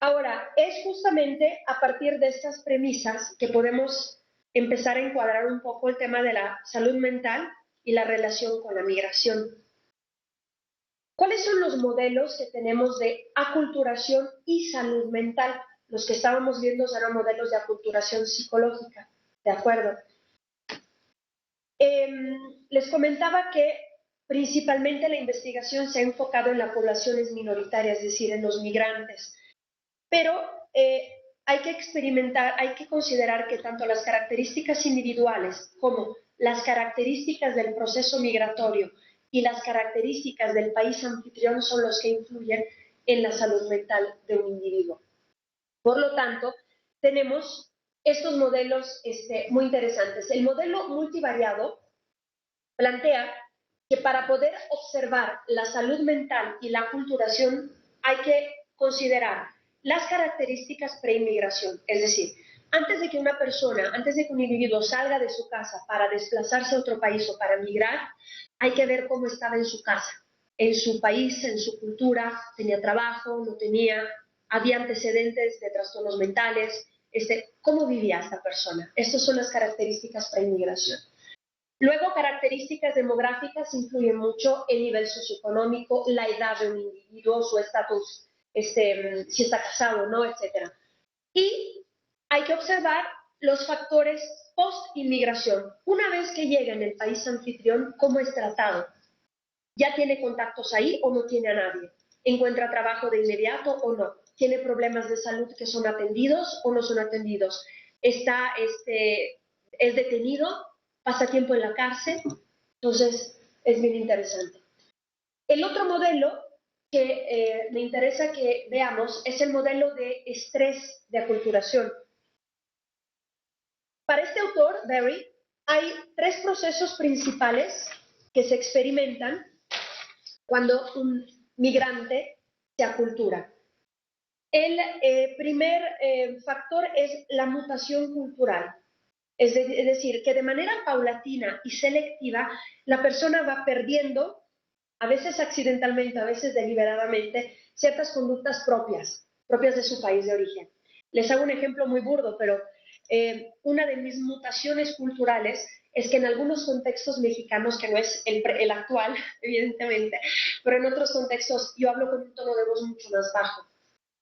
Ahora, es justamente a partir de estas premisas que podemos empezar a encuadrar un poco el tema de la salud mental y la relación con la migración. ¿Cuáles son los modelos que tenemos de aculturación y salud mental? los que estábamos viendo eran modelos de aculturación psicológica, ¿de acuerdo? Les comentaba que principalmente la investigación se ha enfocado en las poblaciones minoritarias, es decir, en los migrantes, pero hay que experimentar, hay que considerar que tanto las características individuales como las características del proceso migratorio y las características del país anfitrión son los que influyen en la salud mental de un individuo. Por lo tanto, tenemos estos modelos muy interesantes. El modelo multivariado plantea que para poder observar la salud mental y la aculturación hay que considerar las características preinmigración, es decir, antes de que una persona, antes de que un individuo salga de su casa para desplazarse a otro país o para migrar, hay que ver cómo estaba en su casa, en su país, en su cultura, tenía trabajo, no tenía, había antecedentes de trastornos mentales, cómo vivía esta persona. Estas son las características preinmigración. Luego, características demográficas influyen mucho el nivel socioeconómico, la edad de un individuo, su estatus, si está casado o no, etc. Y hay que observar los factores post-inmigración. Una vez que llega en el país anfitrión, ¿cómo es tratado? ¿Ya tiene contactos ahí o no tiene a nadie? ¿Encuentra trabajo de inmediato o no? ¿Tiene problemas de salud que son atendidos o no son atendidos? ¿Es detenido? ¿Pasa tiempo en la cárcel? Entonces, es bien interesante. El otro modelo que me interesa que veamos es el modelo de estrés de aculturación. Para este autor, Berry, hay 3 procesos principales que se experimentan cuando un migrante se acultura. El primer factor es la mutación cultural. Es decir, que de manera paulatina y selectiva, la persona va perdiendo, a veces accidentalmente, a veces deliberadamente, ciertas conductas propias de su país de origen. Les hago un ejemplo muy burdo, pero una de mis mutaciones culturales es que en algunos contextos mexicanos, que no es el actual, evidentemente, pero en otros contextos yo hablo con un tono de voz mucho más bajo.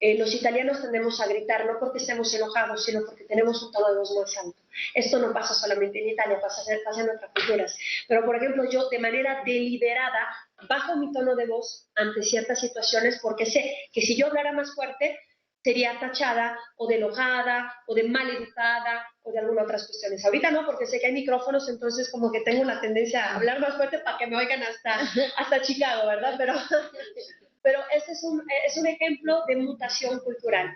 Los italianos tendemos a gritar no porque estemos enojados, sino porque tenemos un tono de voz más alto. Esto no pasa solamente en Italia, pasa en otras culturas. Pero, por ejemplo, yo de manera deliberada bajo mi tono de voz ante ciertas situaciones porque sé que si yo hablara más fuerte sería tachada o de enojada o de maleducada o de algunas otras cuestiones. Ahorita no, porque sé que hay micrófonos, entonces como que tengo una tendencia a hablar más fuerte para que me oigan hasta Chicago, ¿verdad? Pero ese es un ejemplo de mutación cultural.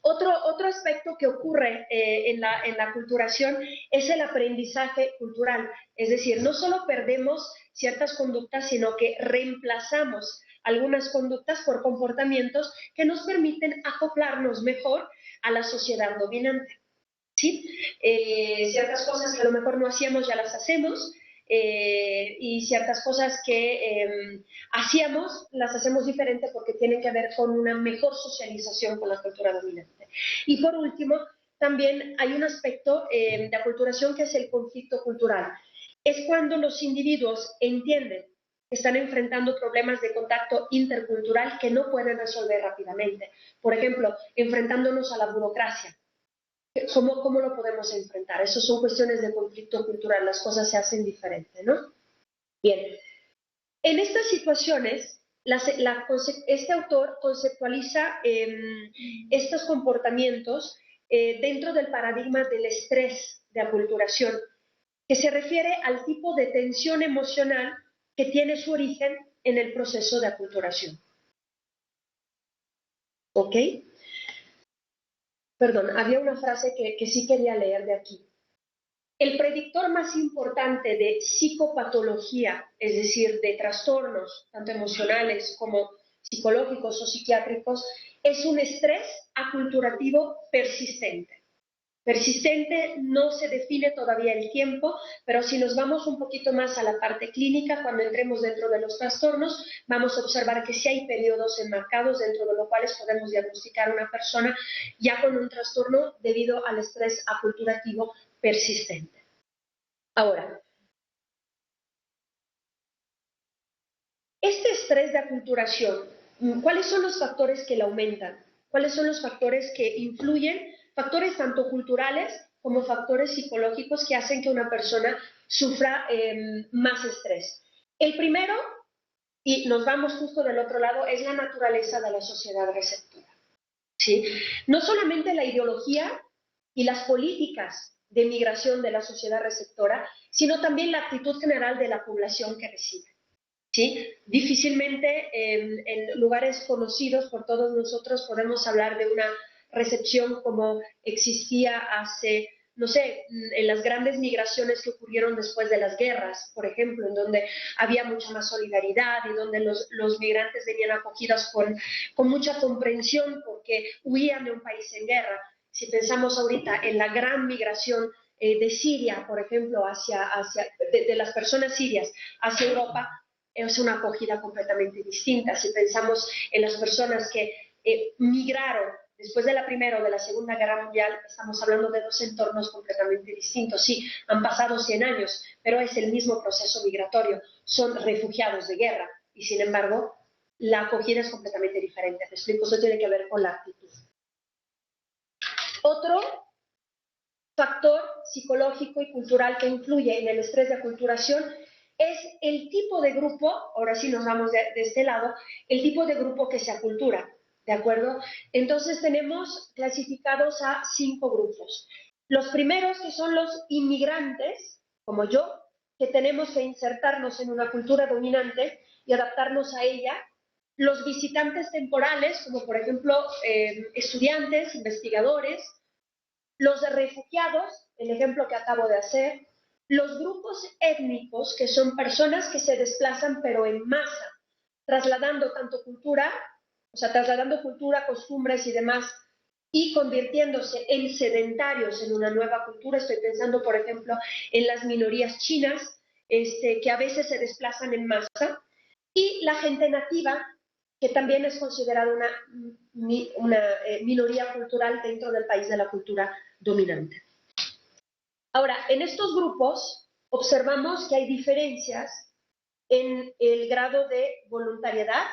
Otro aspecto que ocurre en la aculturación es el aprendizaje cultural. Es decir, no solo perdemos ciertas conductas, sino que reemplazamos algunas conductas por comportamientos que nos permiten acoplarnos mejor a la sociedad dominante. ¿Sí? Ciertas cosas que a lo mejor no hacíamos ya las hacemos, y ciertas cosas que hacíamos las hacemos diferente porque tienen que ver con una mejor socialización con la cultura dominante. Y por último, también hay un aspecto de aculturación que es el conflicto cultural. Es cuando los individuos entienden que están enfrentando problemas de contacto intercultural que no pueden resolver rápidamente. Por ejemplo, enfrentándonos a la burocracia. ¿Cómo lo podemos enfrentar? Eso son cuestiones de conflicto cultural, las cosas se hacen diferente, ¿no? Bien, en estas situaciones, este autor conceptualiza estos comportamientos dentro del paradigma del estrés de aculturación, que se refiere al tipo de tensión emocional que tiene su origen en el proceso de aculturación. ¿Ok? Perdón, había una frase que sí quería leer de aquí. El predictor más importante de psicopatología, es decir, de trastornos, tanto emocionales como psicológicos o psiquiátricos, es un estrés aculturativo persistente. Persistente no se define todavía el tiempo, pero si nos vamos un poquito más a la parte clínica, cuando entremos dentro de los trastornos, vamos a observar que sí hay periodos enmarcados dentro de los cuales podemos diagnosticar a una persona ya con un trastorno debido al estrés aculturativo persistente. Ahora, este estrés de aculturación, ¿cuáles son los factores que lo aumentan? cuáles son los factores que influyen, factores tanto culturales como factores psicológicos que hacen que una persona sufra más estrés. El primero, y nos vamos justo del otro lado, es la naturaleza de la sociedad receptora. ¿Sí? No solamente la ideología y las políticas de migración de la sociedad receptora, sino también la actitud general de la población que recibe. ¿Sí? Difícilmente en lugares conocidos por todos nosotros podemos hablar de una recepción como existía hace, no sé, en las grandes migraciones que ocurrieron después de las guerras, por ejemplo, en donde había mucha más solidaridad y donde los migrantes venían acogidos con mucha comprensión porque huían de un país en guerra. Si pensamos ahorita en la gran migración de Siria, por ejemplo, de las personas sirias hacia Europa, es una acogida completamente distinta. Si pensamos en las personas que migraron después de la Primera o de la Segunda Guerra Mundial, estamos hablando de dos entornos completamente distintos. Sí, han pasado 100 años, pero es el mismo proceso migratorio. Son refugiados de guerra y, sin embargo, la acogida es completamente diferente. Te explico, eso tiene que ver con la actitud. Otro factor psicológico y cultural que influye en el estrés de aculturación es el tipo de grupo, ahora sí nos vamos de este lado, el tipo de grupo que se acultura, ¿de acuerdo? Entonces tenemos clasificados a 5 grupos. Los primeros, que son los inmigrantes, como yo, que tenemos que insertarnos en una cultura dominante y adaptarnos a ella. Los visitantes temporales, como por ejemplo estudiantes, investigadores. Los refugiados, el ejemplo que acabo de hacer. Los grupos étnicos, que son personas que se desplazan pero en masa, trasladando tanto cultura, trasladando cultura, costumbres y demás, y convirtiéndose en sedentarios en una nueva cultura. Estoy pensando, por ejemplo, en las minorías chinas, que a veces se desplazan en masa, y la gente nativa, que también es considerada una minoría cultural dentro del país de la cultura dominante. Ahora, en estos grupos observamos que hay diferencias en el grado de voluntariedad,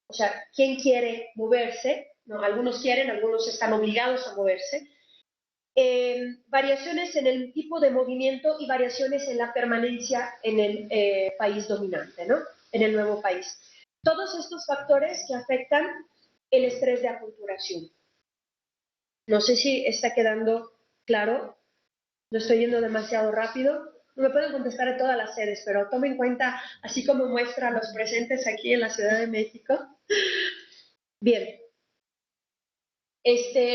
o sea, quién quiere moverse, ¿no? Algunos quieren, algunos están obligados a moverse, variaciones en el tipo de movimiento y variaciones en la permanencia en el país dominante, ¿no? En el nuevo país. Todos estos factores que afectan el estrés de aculturación. No sé si está quedando claro. No estoy yendo demasiado rápido. No me pueden contestar en todas las sedes, pero tomen en cuenta, así como muestra a los presentes aquí en la Ciudad de México. Bien.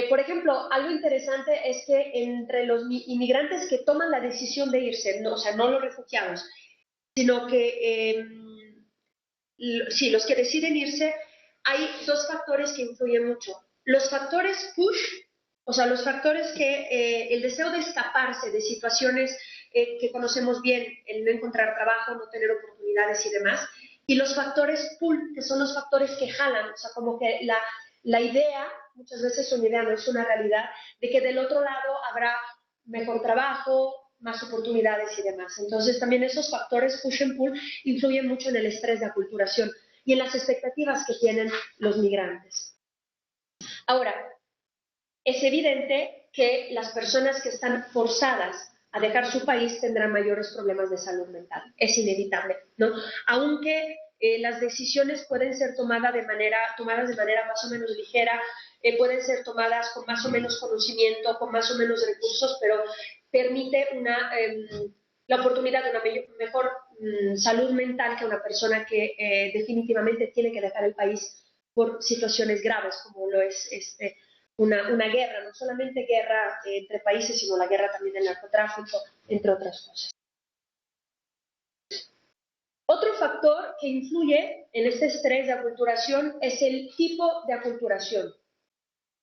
Por ejemplo, algo interesante es que entre los inmigrantes que toman la decisión de irse, no, o sea, no los refugiados, sino que sí, los que deciden irse, hay 2 factores que influyen mucho. Los factores push, o sea, los factores que el deseo de escaparse de situaciones que conocemos bien, el no encontrar trabajo, no tener oportunidades y demás, y los factores pull, que son los factores que jalan, o sea, como que la idea, muchas veces una idea no es una realidad, de que del otro lado habrá mejor trabajo, más oportunidades y demás. Entonces también esos factores push and pull influyen mucho en el estrés de aculturación y en las expectativas que tienen los migrantes. Ahora, es evidente que las personas que están forzadas a dejar su país tendrán mayores problemas de salud mental. Es inevitable, ¿no? Aunque las decisiones pueden ser tomadas de manera más o menos ligera, pueden ser tomadas con más o menos conocimiento, con más o menos recursos, pero permite la oportunidad de una mejor salud mental que una persona que definitivamente tiene que dejar el país por situaciones graves, como lo es una guerra, no solamente guerra entre países, sino la guerra también del narcotráfico, entre otras cosas. Otro factor que influye en este estrés de aculturación es el tipo de aculturación.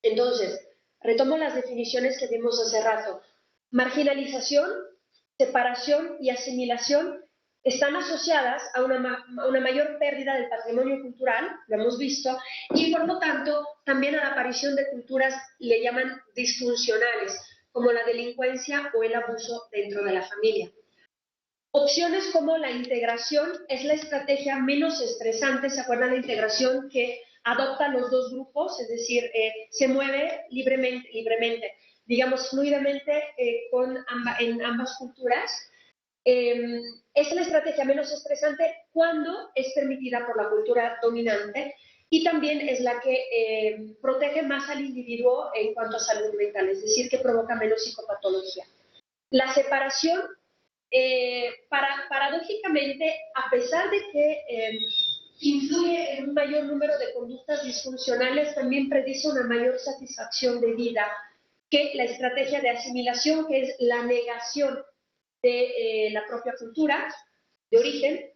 Entonces, retomo las definiciones que vimos hace rato. Marginalización, separación y asimilación están asociadas a una mayor pérdida del patrimonio cultural, lo hemos visto, y por lo tanto también a la aparición de culturas, le llaman disfuncionales, como la delincuencia o el abuso dentro de la familia. Opciones como la integración es la estrategia menos estresante. ¿Se acuerdan la integración que adopta los dos grupos, es decir, se mueve libremente, digamos, fluidamente en ambas culturas. Es la estrategia menos estresante cuando es permitida por la cultura dominante y también es la que protege más al individuo en cuanto a salud mental, es decir, que provoca menos psicopatología. La separación, paradójicamente, a pesar de que influye en un mayor número de conductas disfuncionales, también predice una mayor satisfacción de vida que la estrategia de asimilación, que es la negación de la propia cultura de origen,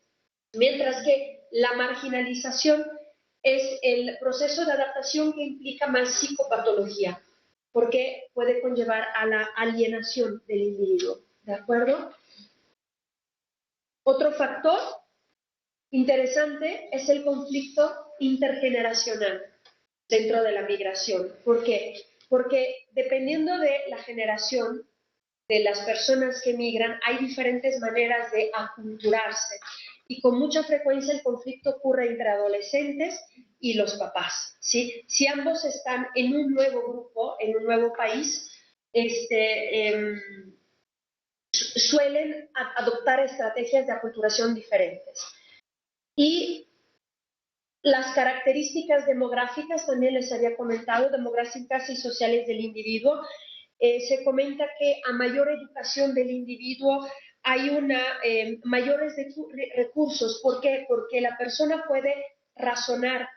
mientras que la marginalización es el proceso de adaptación que implica más psicopatología, porque puede conllevar a la alienación del individuo, ¿de acuerdo? Otro factor interesante es el conflicto intergeneracional dentro de la migración. ¿Por qué? Porque dependiendo de la generación de las personas que migran, hay diferentes maneras de aculturarse y con mucha frecuencia el conflicto ocurre entre adolescentes y los papás, ¿sí? Si ambos están en un nuevo grupo, en un nuevo país, suelen adoptar estrategias de aculturación diferentes. Y las características demográficas, también les había comentado, demográficas y sociales del individuo. Se comenta que a mayor educación del individuo hay mayores recursos. ¿Por qué? Porque la persona puede racionalizar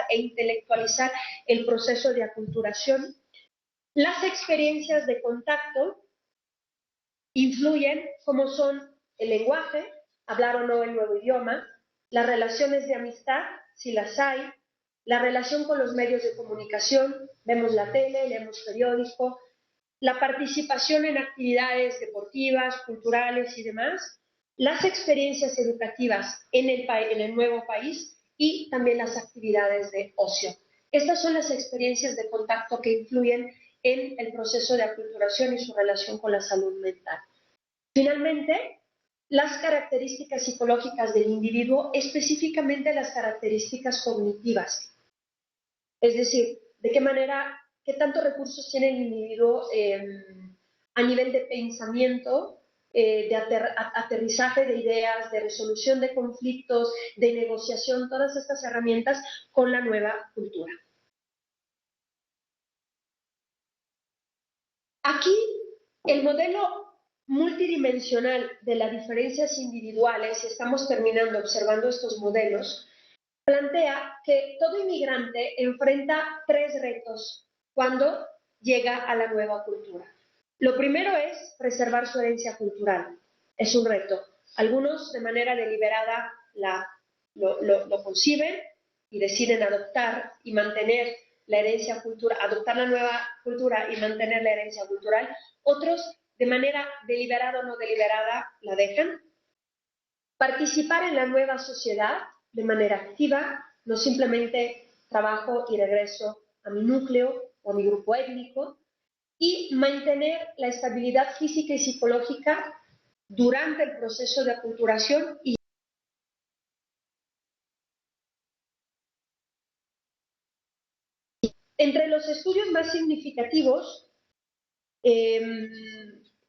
e intelectualizar el proceso de aculturación. Las experiencias de contacto influyen, como son el lenguaje, hablar o no el nuevo idioma, las relaciones de amistad, si las hay, la relación con los medios de comunicación, vemos la tele, leemos periódico, la participación en actividades deportivas, culturales y demás, las experiencias educativas en el nuevo país y también las actividades de ocio. Estas son las experiencias de contacto que influyen en el proceso de aculturación y su relación con la salud mental. Finalmente, las características psicológicas del individuo, específicamente las características cognitivas. Es decir, de qué manera, qué tantos recursos tiene el individuo a nivel de pensamiento, de aterrizaje de ideas, de resolución de conflictos, de negociación, todas estas herramientas con la nueva cultura. Aquí, el modelo multidimensional de las diferencias individuales, y estamos terminando observando estos modelos, plantea que todo inmigrante enfrenta 3 retos cuando llega a la nueva cultura. Lo primero es preservar su herencia cultural. Es un reto. Algunos de manera deliberada lo conciben y deciden adoptar y mantener la herencia cultural, adoptar la nueva cultura y mantener la herencia cultural. Otros, de manera deliberada o no deliberada, la dejan. Participar en la nueva sociedad de manera activa, no simplemente trabajo y regreso a mi núcleo o a mi grupo étnico, y mantener la estabilidad física y psicológica durante el proceso de aculturación y entre los estudios más significativos que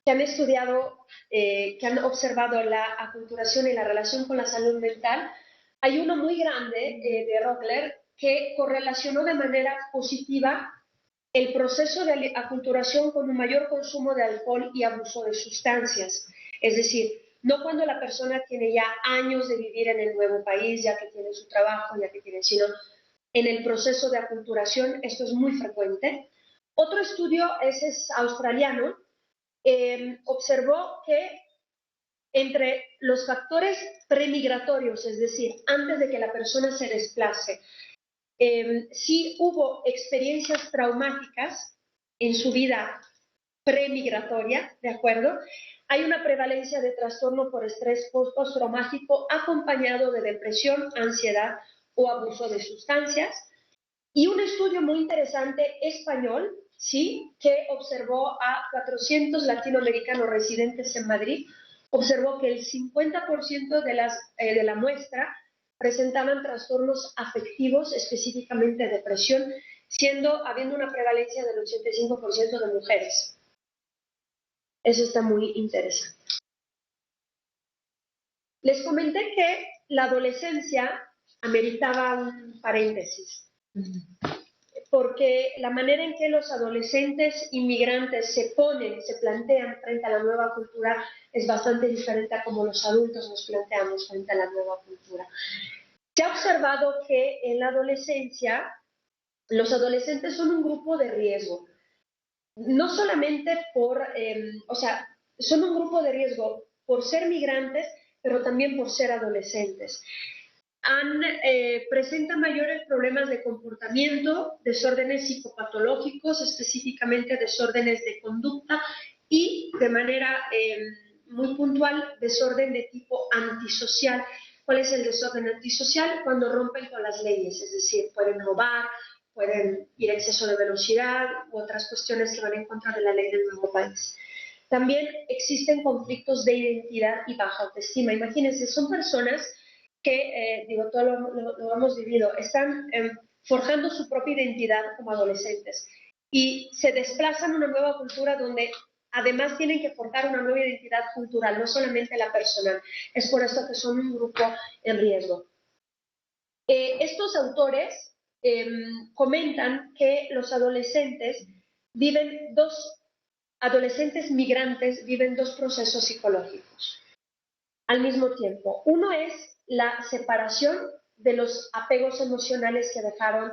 han estudiado, que han observado la aculturación y la relación con la salud mental, hay uno muy grande de Rogler que correlacionó de manera positiva el proceso de aculturación con un mayor consumo de alcohol y abuso de sustancias. Es decir, no cuando la persona tiene ya años de vivir en el nuevo país, ya que tiene su trabajo, ya que tiene, sino en el proceso de aculturación. Esto es muy frecuente. Otro estudio, ese es australiano, observó que entre los factores premigratorios, es decir, antes de que la persona se desplace, si hubo experiencias traumáticas en su vida premigratoria, ¿de acuerdo? Hay una prevalencia de trastorno por estrés postraumático acompañado de depresión, ansiedad o abuso de sustancias. Y un estudio muy interesante español, ¿sí?, que observó a 400 latinoamericanos residentes en Madrid, observó que el 50% de la muestra presentaban trastornos afectivos, específicamente depresión, habiendo una prevalencia del 85% de mujeres. Eso está muy interesante. Les comenté que la adolescencia ameritaba un paréntesis, porque la manera en que los adolescentes inmigrantes se plantean frente a la nueva cultura es bastante diferente a como los adultos nos planteamos frente a la nueva cultura. Se ha observado que en la adolescencia los adolescentes son un grupo de riesgo, no solamente son un grupo de riesgo por ser migrantes, pero también por ser adolescentes. Presentan mayores problemas de comportamiento, desórdenes psicopatológicos, específicamente desórdenes de conducta y de manera muy puntual, desorden de tipo antisocial. ¿Cuál es el desorden antisocial? Cuando rompen con las leyes, es decir, pueden robar, pueden ir a exceso de velocidad u otras cuestiones que van en contra de la ley del nuevo país. También existen conflictos de identidad y baja autoestima. Imagínense, son personas que, todo lo hemos vivido, están forjando su propia identidad como adolescentes y se desplazan a una nueva cultura donde además tienen que forjar una nueva identidad cultural, no solamente la personal. Es por esto que son un grupo en riesgo. Estos autores comentan que los adolescentes migrantes viven dos procesos psicológicos al mismo tiempo. Uno es la separación de los apegos emocionales que dejaron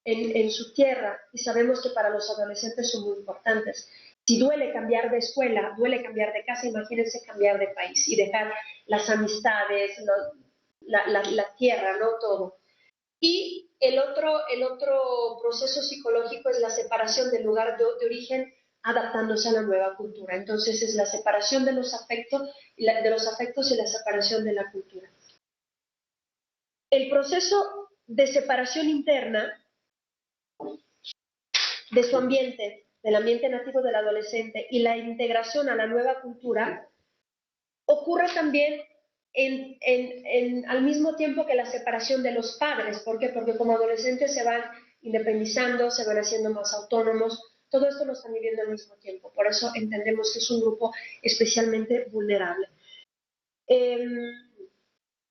en su tierra, y sabemos que para los adolescentes son muy importantes. Si duele cambiar de escuela, duele cambiar de casa, imagínense cambiar de país y dejar las amistades, la tierra, ¿no? Todo. Y el otro proceso psicológico es la separación del lugar de origen adaptándose a la nueva cultura. Entonces es la separación de los afectos y la separación de la cultura. El proceso de separación interna de su ambiente, del ambiente nativo del adolescente, y la integración a la nueva cultura ocurre también al mismo tiempo que la separación de los padres. ¿Por qué? Porque como adolescentes se van independizando, se van haciendo más autónomos. Todo esto lo están viviendo al mismo tiempo. Por eso entendemos que es un grupo especialmente vulnerable.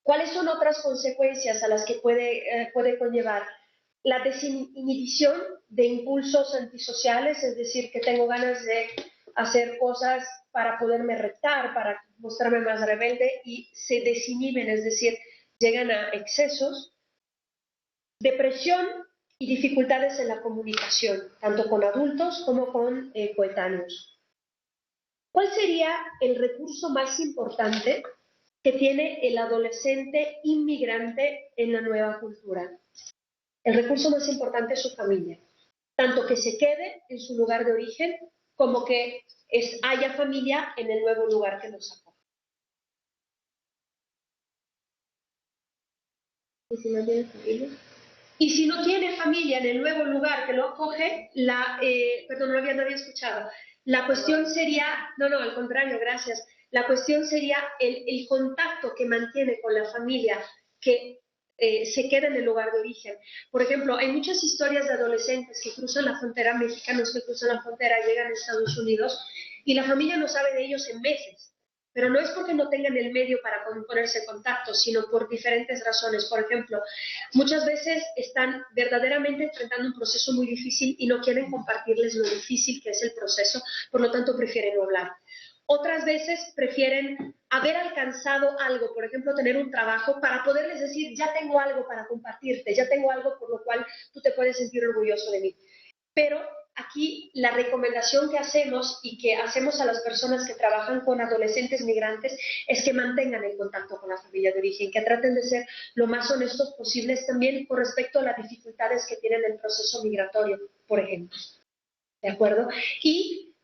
¿Cuáles son otras consecuencias a las que puede conllevar? La desinhibición de impulsos antisociales, es decir, que tengo ganas de hacer cosas para poderme retar, para mostrarme más rebelde, y se desinhiben, es decir, llegan a excesos. Depresión y dificultades en la comunicación, tanto con adultos como con coetáneos. ¿Cuál sería el recurso más importante que tiene el adolescente inmigrante en la nueva cultura? El recurso más importante es su familia, tanto que se quede en su lugar de origen como que haya familia en el nuevo lugar que nos acoge. ¿Y si no tiene familia? Y si no tiene familia en el nuevo lugar que lo acoge, perdón, no había escuchado. La cuestión sería, no, al contrario, gracias. La cuestión sería el contacto que mantiene con la familia que se queda en el lugar de origen. Por ejemplo, hay muchas historias de adolescentes que cruzan la frontera, mexicanos que cruzan la frontera, llegan a Estados Unidos y la familia no sabe de ellos en meses. Pero no es porque no tengan el medio para ponerse en contacto, sino por diferentes razones. Por ejemplo, muchas veces están verdaderamente enfrentando un proceso muy difícil y no quieren compartirles lo difícil que es el proceso, por lo tanto prefieren no hablar. Otras veces prefieren haber alcanzado algo, por ejemplo, tener un trabajo, para poderles decir, ya tengo algo para compartirte, ya tengo algo por lo cual tú te puedes sentir orgulloso de mí. Pero aquí la recomendación que hacemos y que hacemos a las personas que trabajan con adolescentes migrantes es que mantengan el contacto con la familia de origen, que traten de ser lo más honestos posibles también con respecto a las dificultades que tienen el proceso migratorio, por ejemplo. ¿De acuerdo? Y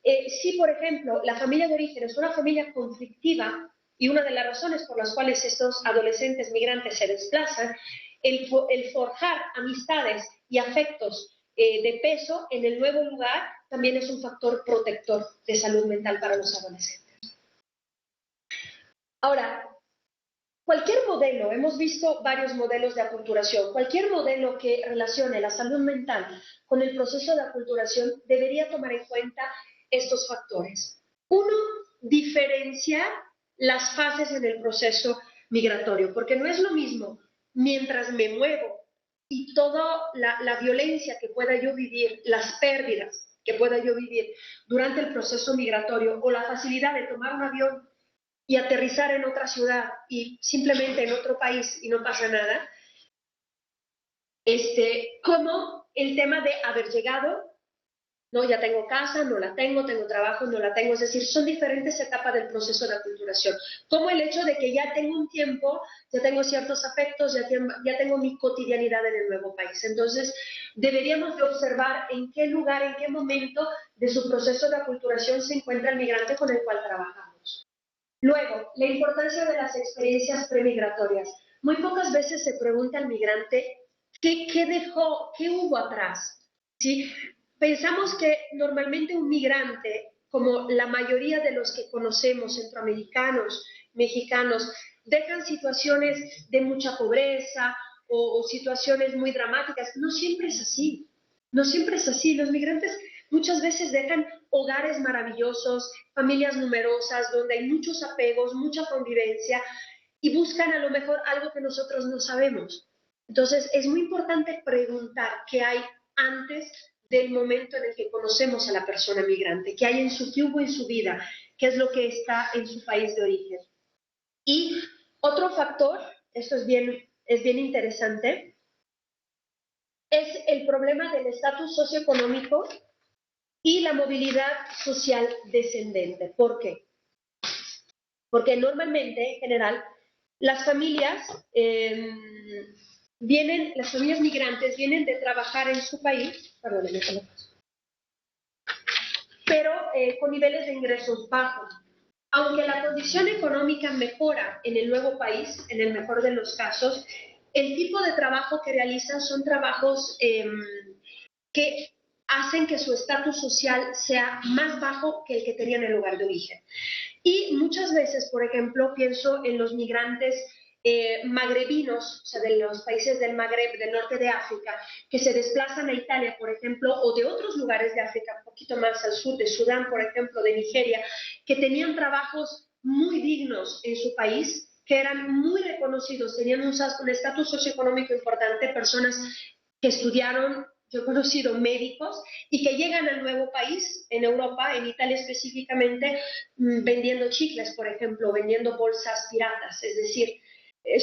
si, por ejemplo, la familia de origen es una familia conflictiva, y una de las razones por las cuales estos adolescentes migrantes se desplazan, el forjar amistades y afectos de peso en el nuevo lugar también es un factor protector de salud mental para los adolescentes. Ahora, cualquier modelo, hemos visto varios modelos de aculturación, cualquier modelo que relacione la salud mental con el proceso de aculturación debería tomar en cuenta estos factores. Uno, diferenciar las fases en el proceso migratorio, porque no es lo mismo mientras me muevo y toda la violencia que pueda yo vivir, las pérdidas que pueda yo vivir durante el proceso migratorio o la facilidad de tomar un avión y aterrizar en otra ciudad y simplemente en otro país y no pasa nada, como el tema de haber llegado, no, ya tengo casa, no la tengo trabajo, no la tengo, es decir, son diferentes etapas del proceso de aculturación, como el hecho de que ya tengo un tiempo, ya tengo ciertos afectos, ya tengo mi cotidianidad en el nuevo país. Entonces, deberíamos de observar en qué lugar, en qué momento de su proceso de aculturación se encuentra el migrante con el cual trabajamos. Luego, la importancia de las experiencias premigratorias. Muy pocas veces se pregunta al migrante qué dejó, qué hubo atrás. ¿Sí? Pensamos que normalmente un migrante, como la mayoría de los que conocemos, centroamericanos, mexicanos, dejan situaciones de mucha pobreza o situaciones muy dramáticas. No siempre es así. No siempre es así. Los migrantes muchas veces dejan hogares maravillosos, familias numerosas, donde hay muchos apegos, mucha convivencia, y buscan a lo mejor algo que nosotros no sabemos. Entonces, es muy importante preguntar qué hay antes del momento en el que conocemos a la persona migrante, qué hay qué hubo en su vida, qué es lo que está en su país de origen. Y otro factor, esto es bien interesante, es el problema del estatus socioeconómico y la movilidad social descendente. ¿Por qué? Porque normalmente, en general, las familias migrantes vienen de trabajar en su país, pero con niveles de ingresos bajos. Aunque la condición económica mejora en el nuevo país, en el mejor de los casos, el tipo de trabajo que realizan son trabajos que hacen que su estatus social sea más bajo que el que tenían en el lugar de origen. Y muchas veces, por ejemplo, pienso en los migrantes magrebinos, o sea, de los países del Magreb, del norte de África, que se desplazan a Italia, por ejemplo, o de otros lugares de África, un poquito más al sur, de Sudán, por ejemplo, de Nigeria, que tenían trabajos muy dignos en su país, que eran muy reconocidos, tenían un estatus socioeconómico importante, personas que estudiaron. Yo he conocido médicos y que llegan al nuevo país, en Europa, en Italia específicamente, vendiendo chicles, por ejemplo, vendiendo bolsas piratas. Es decir,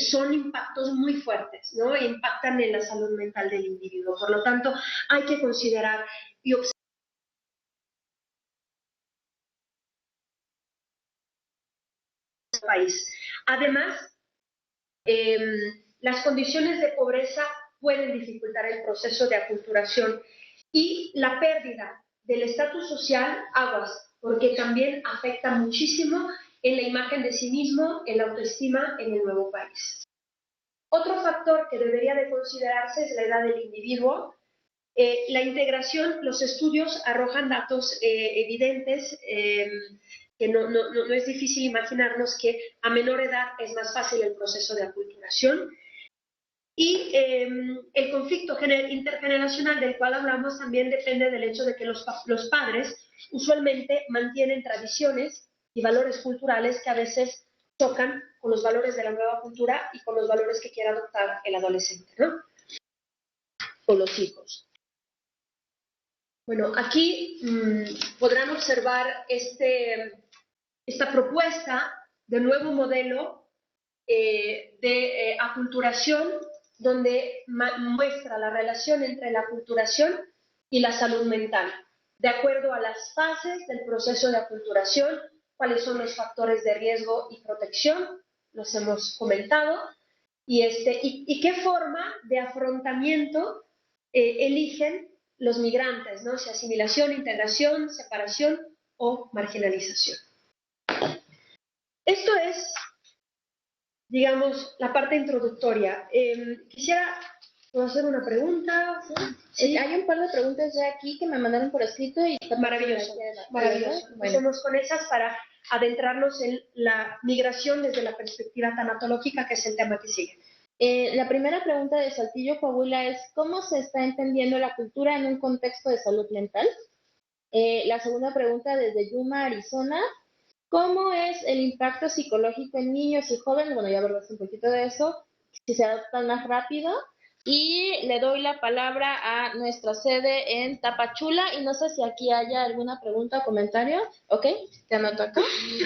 son impactos muy fuertes, ¿no? E impactan en la salud mental del individuo. Por lo tanto, hay que considerar y observar el país. Además, las condiciones de pobreza pueden dificultar el proceso de aculturación y la pérdida del estatus social, aguas, porque también afecta muchísimo en la imagen de sí mismo, en la autoestima en el nuevo país. Otro factor que debería de considerarse es la edad del individuo. La integración, los estudios arrojan datos evidentes que no es difícil imaginarnos que a menor edad es más fácil el proceso de aculturación. Y el conflicto intergeneracional del cual hablamos también depende del hecho de que los padres usualmente mantienen tradiciones y valores culturales que a veces chocan con los valores de la nueva cultura y con los valores que quiere adoptar el adolescente, ¿no? O los hijos. Bueno, aquí podrán observar esta propuesta de nuevo modelo de aculturación, donde muestra la relación entre la aculturación y la salud mental, de acuerdo a las fases del proceso de aculturación, cuáles son los factores de riesgo y protección, los hemos comentado, y qué forma de afrontamiento eligen los migrantes, ¿no? Si asimilación, integración, separación o marginalización. Esto es, digamos, la parte introductoria. Quisiera hacer una pregunta. ¿Sí? Hay un par de preguntas ya aquí que me mandaron por escrito y maravilloso, maravilloso. Bueno. Empecemos con esas para adentrarnos en la migración desde la perspectiva tanatológica, que es el tema que sigue. La primera pregunta de Saltillo Coahuila es, ¿cómo se está entendiendo la cultura en un contexto de salud mental? La segunda pregunta desde Yuma, Arizona, ¿cómo es el impacto psicológico en niños y jóvenes? Bueno, ya hablaste un poquito de eso, si se adaptan más rápido. Y le doy la palabra a nuestra sede en Tapachula, y no sé si aquí haya alguna pregunta o comentario. Ok, te anoto acá.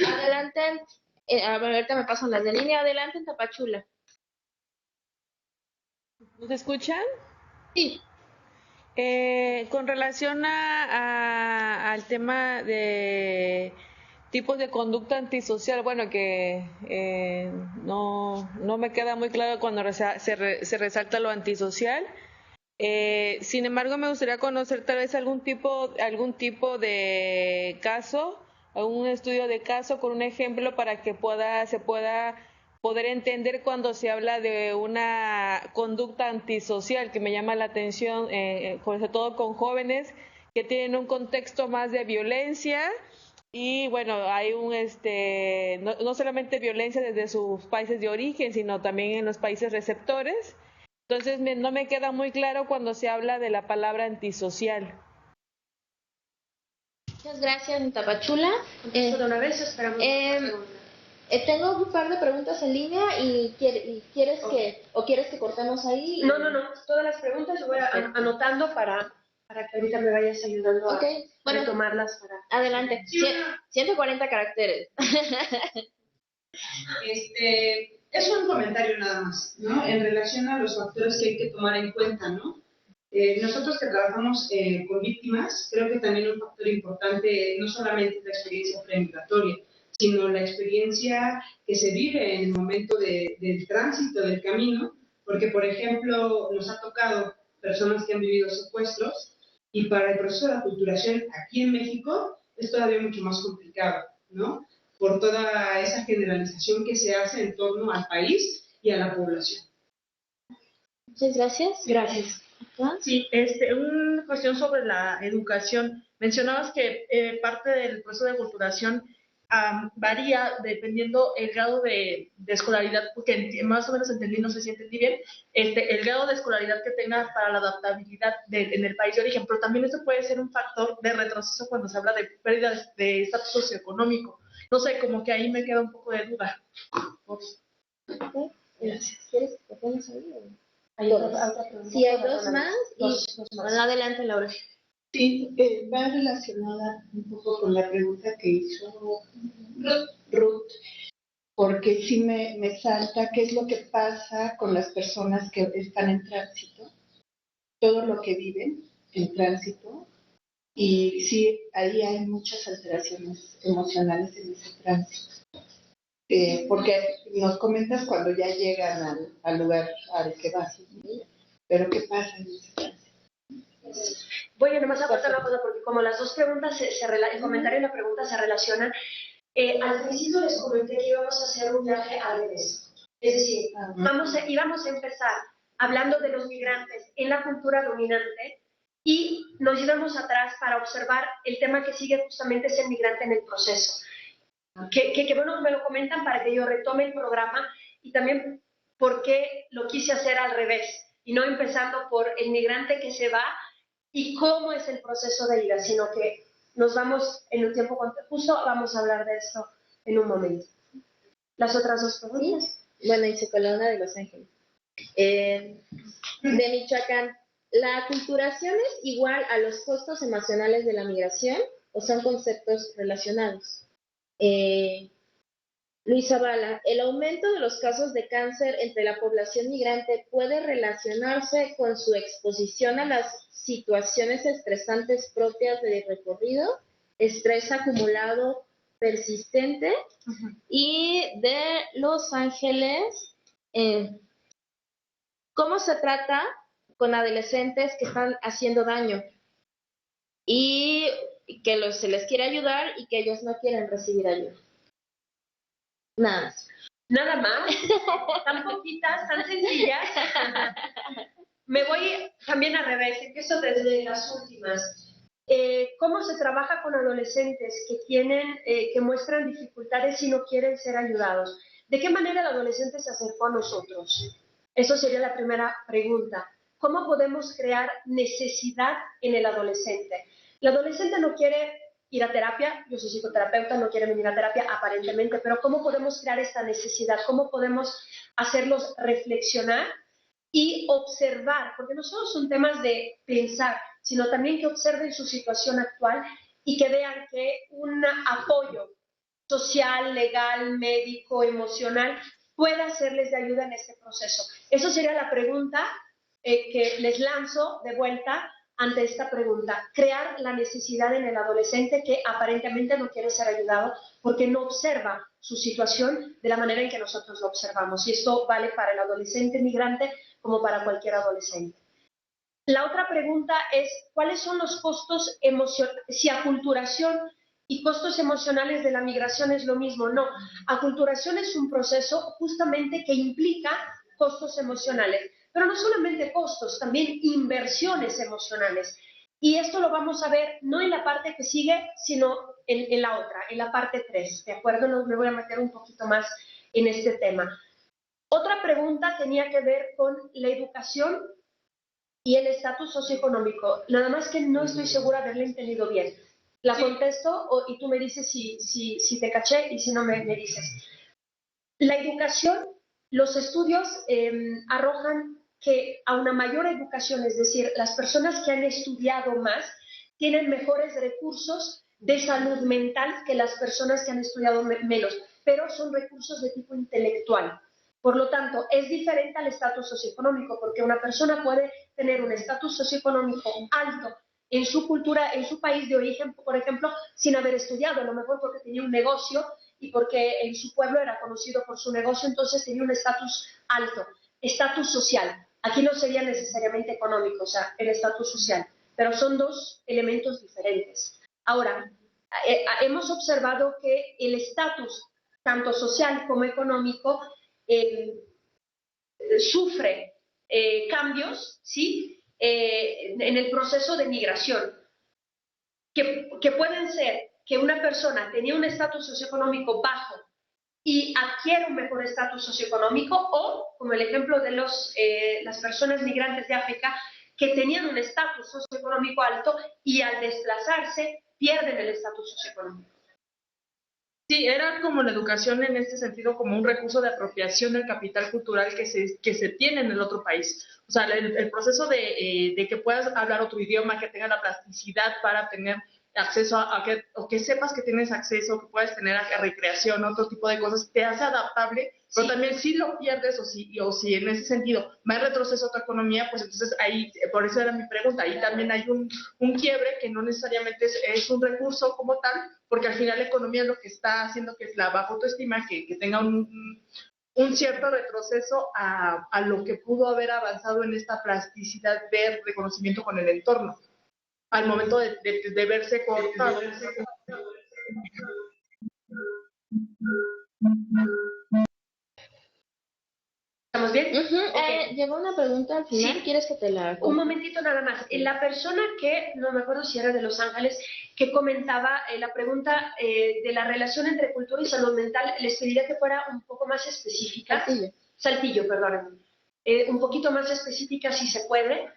Adelante, a ver, ahorita me pasan las de línea. Adelante en Tapachula. ¿Nos escuchan? Sí. Con relación al tema de tipos de conducta antisocial, bueno, que no me queda muy claro cuando se resalta lo antisocial. Sin embargo, me gustaría conocer tal vez algún tipo de caso, algún estudio de caso con un ejemplo para que se pueda poder entender cuando se habla de una conducta antisocial, que me llama la atención, sobre todo con jóvenes que tienen un contexto más de violencia. Y bueno, hay no solamente violencia desde sus países de origen, sino también en los países receptores. Entonces no me queda muy claro cuando se habla de la palabra antisocial. Muchas gracias, Tapachula. De una vez esperamos. Tengo un par de preguntas en línea y quieres que cortemos ahí. No, todas las preguntas yo voy anotando para que ahorita me vayas ayudando a tomarlas. Adelante, 140 caracteres. Es un comentario nada más, ¿no? En relación a los factores que hay que tomar en cuenta, ¿no? Nosotros que trabajamos con víctimas, creo que también un factor importante no solamente es la experiencia premigratoria, sino la experiencia que se vive en el momento del tránsito del camino, porque, por ejemplo, nos ha tocado personas que han vivido secuestros, y para el proceso de aculturación aquí en México es todavía mucho más complicado, ¿no? Por toda esa generalización que se hace en torno al país y a la población. Muchas gracias. Gracias. Sí, una cuestión sobre la educación. Mencionabas que parte del proceso de aculturación varía dependiendo el grado de escolaridad, porque más o menos entendí, no sé si entendí bien, el grado de escolaridad que tenga para la adaptabilidad en el país de origen, pero también esto puede ser un factor de retroceso cuando se habla de pérdida de estatus socioeconómico. No sé, como que ahí me queda un poco de duda. Gracias. ¿Quieres que te pongas ahí? Si hay dos más, adelante, Laura. Sí, va relacionada un poco con la pregunta que hizo Ruth, porque sí me salta qué es lo que pasa con las personas que están en tránsito, todo lo que viven en tránsito, y sí, ahí hay muchas alteraciones emocionales en ese tránsito. Porque nos comentas cuando ya llegan al lugar al que vas, pero ¿qué pasa en ese tránsito? Voy a nomás aportar una cosa, porque como las dos preguntas, el comentario y la pregunta se relacionan, al principio les comenté que íbamos a hacer un viaje al revés. Es decir, íbamos a empezar hablando de los migrantes en la cultura dominante y nos íbamos atrás para observar el tema que sigue, justamente es el migrante en el proceso. Que bueno, me lo comentan para que yo retome el programa, y también por qué lo quise hacer al revés y no empezando por el migrante que se va y cómo es el proceso de ida, sino que nos vamos en un tiempo justo, vamos a hablar de eso en un momento. Las otras dos preguntas. Bueno, y se coló una de Los Ángeles. De Michoacán, ¿la aculturación es igual a los costos emocionales de la migración o son conceptos relacionados? Luis Zavala, ¿el aumento de los casos de cáncer entre la población migrante puede relacionarse con su exposición a las situaciones estresantes propias del recorrido, estrés acumulado persistente? Y de Los Ángeles, ¿cómo se trata con adolescentes que están haciendo daño y que se les quiere ayudar y que ellos no quieren recibir ayuda? Nada más. Nada más. Tan poquitas, tan sencillas. Me voy también al revés, empiezo desde las últimas. cómo se trabaja con adolescentes que muestran dificultades y no quieren ser ayudados. ¿De qué manera el adolescente se acercó a nosotros? Eso sería la primera pregunta. ¿Cómo podemos crear necesidad en el adolescente? El adolescente no quiere ir a terapia, yo soy psicoterapeuta, no quiere venir a terapia aparentemente, pero ¿cómo podemos crear esta necesidad? ¿Cómo podemos hacerlos reflexionar y observar? Porque no solo son temas de pensar, sino también que observen su situación actual y que vean que un apoyo social, legal, médico, emocional pueda hacerles de ayuda en este proceso. Eso sería la pregunta que les lanzo de vuelta ante esta pregunta. Crear la necesidad en el adolescente que aparentemente no quiere ser ayudado porque no observa su situación de la manera en que nosotros lo observamos. Y esto vale para el adolescente migrante como para cualquier adolescente. La otra pregunta es, ¿cuáles son los costos emocionales? Si aculturación y costos emocionales de la migración es lo mismo. No, aculturación es un proceso justamente que implica costos emocionales, pero no solamente costos, también inversiones emocionales. Y esto lo vamos a ver no en la parte que sigue, sino en la otra, en la parte 3, ¿de acuerdo? Me voy a meter un poquito más en este tema. Otra pregunta tenía que ver con la educación y el estatus socioeconómico. Nada más que no estoy segura de haberle entendido bien. La contesto y tú me dices si te caché y si no me dices. La educación, los estudios arrojan que a una mayor educación, es decir, las personas que han estudiado más tienen mejores recursos de salud mental que las personas que han estudiado menos, pero son recursos de tipo intelectual. Por lo tanto, es diferente al estatus socioeconómico, porque una persona puede tener un estatus socioeconómico alto en su cultura, en su país de origen, por ejemplo, sin haber estudiado, a lo mejor porque tenía un negocio y porque en su pueblo era conocido por su negocio, entonces tenía un estatus alto, estatus social. Aquí no sería necesariamente económico, o sea, el estatus social, pero son dos elementos diferentes. Ahora, hemos observado que el estatus, tanto social como económico, sufre cambios, ¿sí? En el proceso de migración, que pueden ser que una persona tenía un estatus socioeconómico bajo y adquiere un mejor estatus socioeconómico, o, como el ejemplo de las personas migrantes de África, que tenían un estatus socioeconómico alto y al desplazarse pierden el estatus socioeconómico. Sí, era como la educación en este sentido como un recurso de apropiación del capital cultural que se tiene en el otro país. O sea, el proceso de que puedas hablar otro idioma, que tengas la plasticidad para tener acceso o que sepas que tienes acceso, que puedes tener a recreación, otro tipo de cosas, te hace adaptable, pero también si lo pierdes o si en ese sentido va en retroceso tu economía, pues entonces ahí, por eso era mi pregunta, ahí también hay un quiebre que no necesariamente es un recurso como tal, porque al final la economía es lo que está haciendo que es la baja autoestima, que tenga un cierto retroceso a lo que pudo haber avanzado en esta plasticidad de reconocimiento con el entorno, al momento de verse cortado. ¿Estamos bien? Okay. Llegó una pregunta al final, sí. ¿Quieres que te la haga? Un momentito nada más. La persona que, no me acuerdo si era de Los Ángeles, que comentaba la pregunta de la relación entre cultura y salud mental, les pediría que fuera un poco más específica. Saltillo, perdónenme. Un poquito más específica si se puede.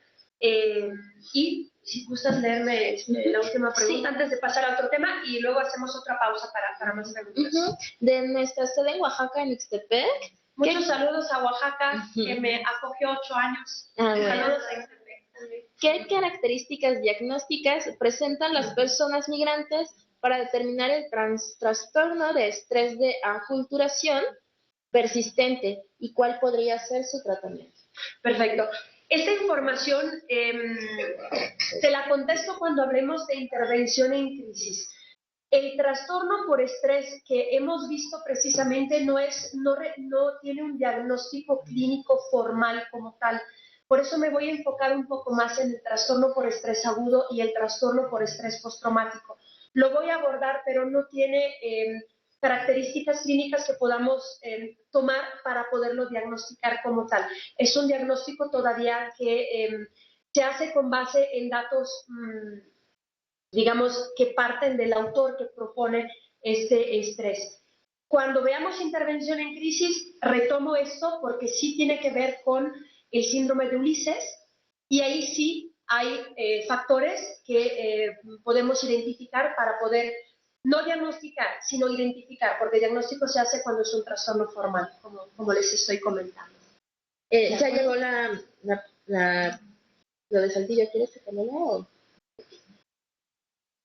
Y si gustas leerme la última pregunta antes de pasar a otro tema y luego hacemos otra pausa para más preguntas. De nuestra sede en Oaxaca, en Ixtepec. Muchos saludos a Oaxaca, que me acogió 8 años. Saludos a Ixtepec. ¿Qué características diagnósticas presentan las personas migrantes para determinar el trastorno de estrés de aculturación persistente y cuál podría ser su tratamiento? Perfecto. Esta información te la contesto cuando hablemos de intervención en crisis. El trastorno por estrés que hemos visto precisamente no tiene un diagnóstico clínico formal como tal. Por eso me voy a enfocar un poco más en el trastorno por estrés agudo y el trastorno por estrés postraumático. Lo voy a abordar, pero no tiene características clínicas que podamos tomar para poderlo diagnosticar como tal. Es un diagnóstico todavía que se hace con base en datos digamos, que parten del autor que propone este estrés. Cuando veamos intervención en crisis, retomo esto porque sí tiene que ver con el síndrome de Ulises y ahí sí hay factores que podemos identificar para poder no diagnosticar, sino identificar, porque el diagnóstico se hace cuando es un trastorno formal, como les estoy comentando. ¿Ya llegó lo de Saltillo? ¿Quieres que te lo lea o...?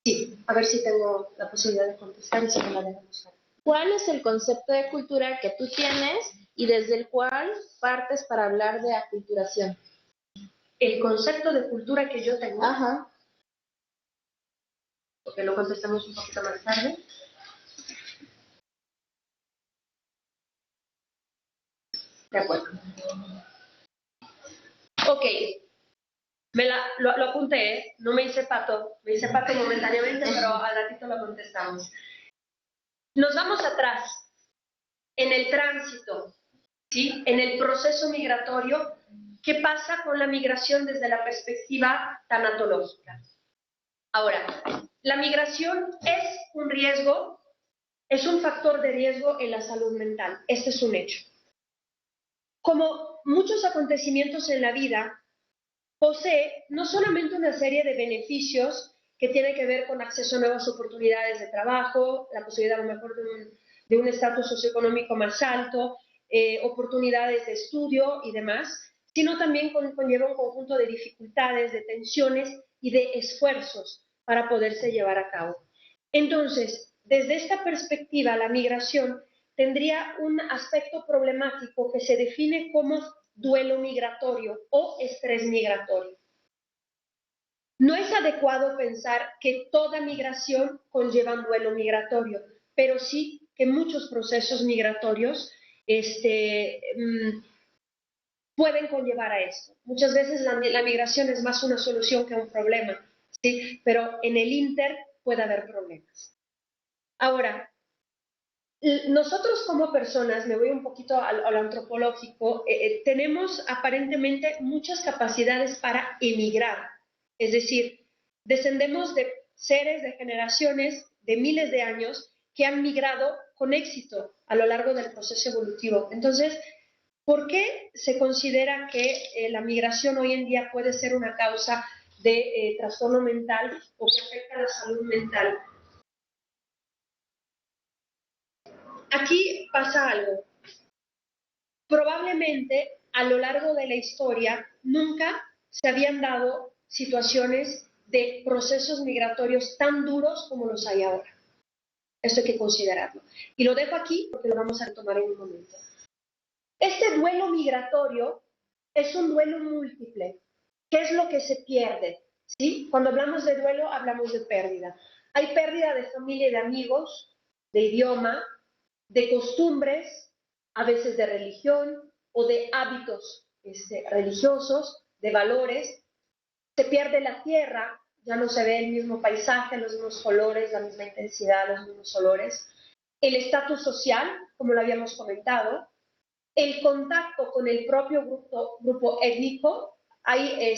Sí, a ver si tengo la posibilidad de contestar y si me la dejamos. ¿Cuál es el concepto de cultura que tú tienes y desde el cual partes para hablar de aculturación? El concepto de cultura que yo tengo. Ajá. Porque lo contestamos un poquito más tarde. De acuerdo. Ok. Lo apunté, no me hice pato momentáneamente, pero al ratito lo contestamos. Nos vamos atrás, en el tránsito, ¿sí? En el proceso migratorio. ¿Qué pasa con la migración desde la perspectiva tanatológica? Ahora, la migración es un riesgo, es un factor de riesgo en la salud mental. Este es un hecho. Como muchos acontecimientos en la vida, posee no solamente una serie de beneficios que tienen que ver con acceso a nuevas oportunidades de trabajo, la posibilidad a lo mejor de un estatus socioeconómico más alto, oportunidades de estudio y demás, sino también conlleva un conjunto de dificultades, de tensiones y de esfuerzos para poderse llevar a cabo. Entonces, desde esta perspectiva, la migración tendría un aspecto problemático que se define como duelo migratorio o estrés migratorio. No es adecuado pensar que toda migración conlleva un duelo migratorio, pero sí que muchos procesos migratorios pueden conllevar a esto. Muchas veces la migración es más una solución que un problema, ¿sí? Pero en el ínter puede haber problemas. Ahora, nosotros como personas, me voy un poquito a lo antropológico, tenemos aparentemente muchas capacidades para emigrar, es decir, descendemos de seres, de generaciones, de miles de años que han migrado con éxito a lo largo del proceso evolutivo. Entonces, ¿por qué se considera que la migración hoy en día puede ser una causa de trastorno mental o que afecta a la salud mental? Aquí pasa algo. Probablemente a lo largo de la historia nunca se habían dado situaciones de procesos migratorios tan duros como los hay ahora. Esto hay que considerarlo. Y lo dejo aquí porque lo vamos a retomar en un momento. Este duelo migratorio es un duelo múltiple. ¿Qué es lo que se pierde? ¿Sí? Cuando hablamos de duelo, hablamos de pérdida. Hay pérdida de familia y de amigos, de idioma, de costumbres, a veces de religión o de hábitos religiosos, de valores. Se pierde la tierra, ya no se ve el mismo paisaje, los mismos colores, la misma intensidad, los mismos olores. El estatus social, como lo habíamos comentado, el contacto con el propio grupo étnico. Hay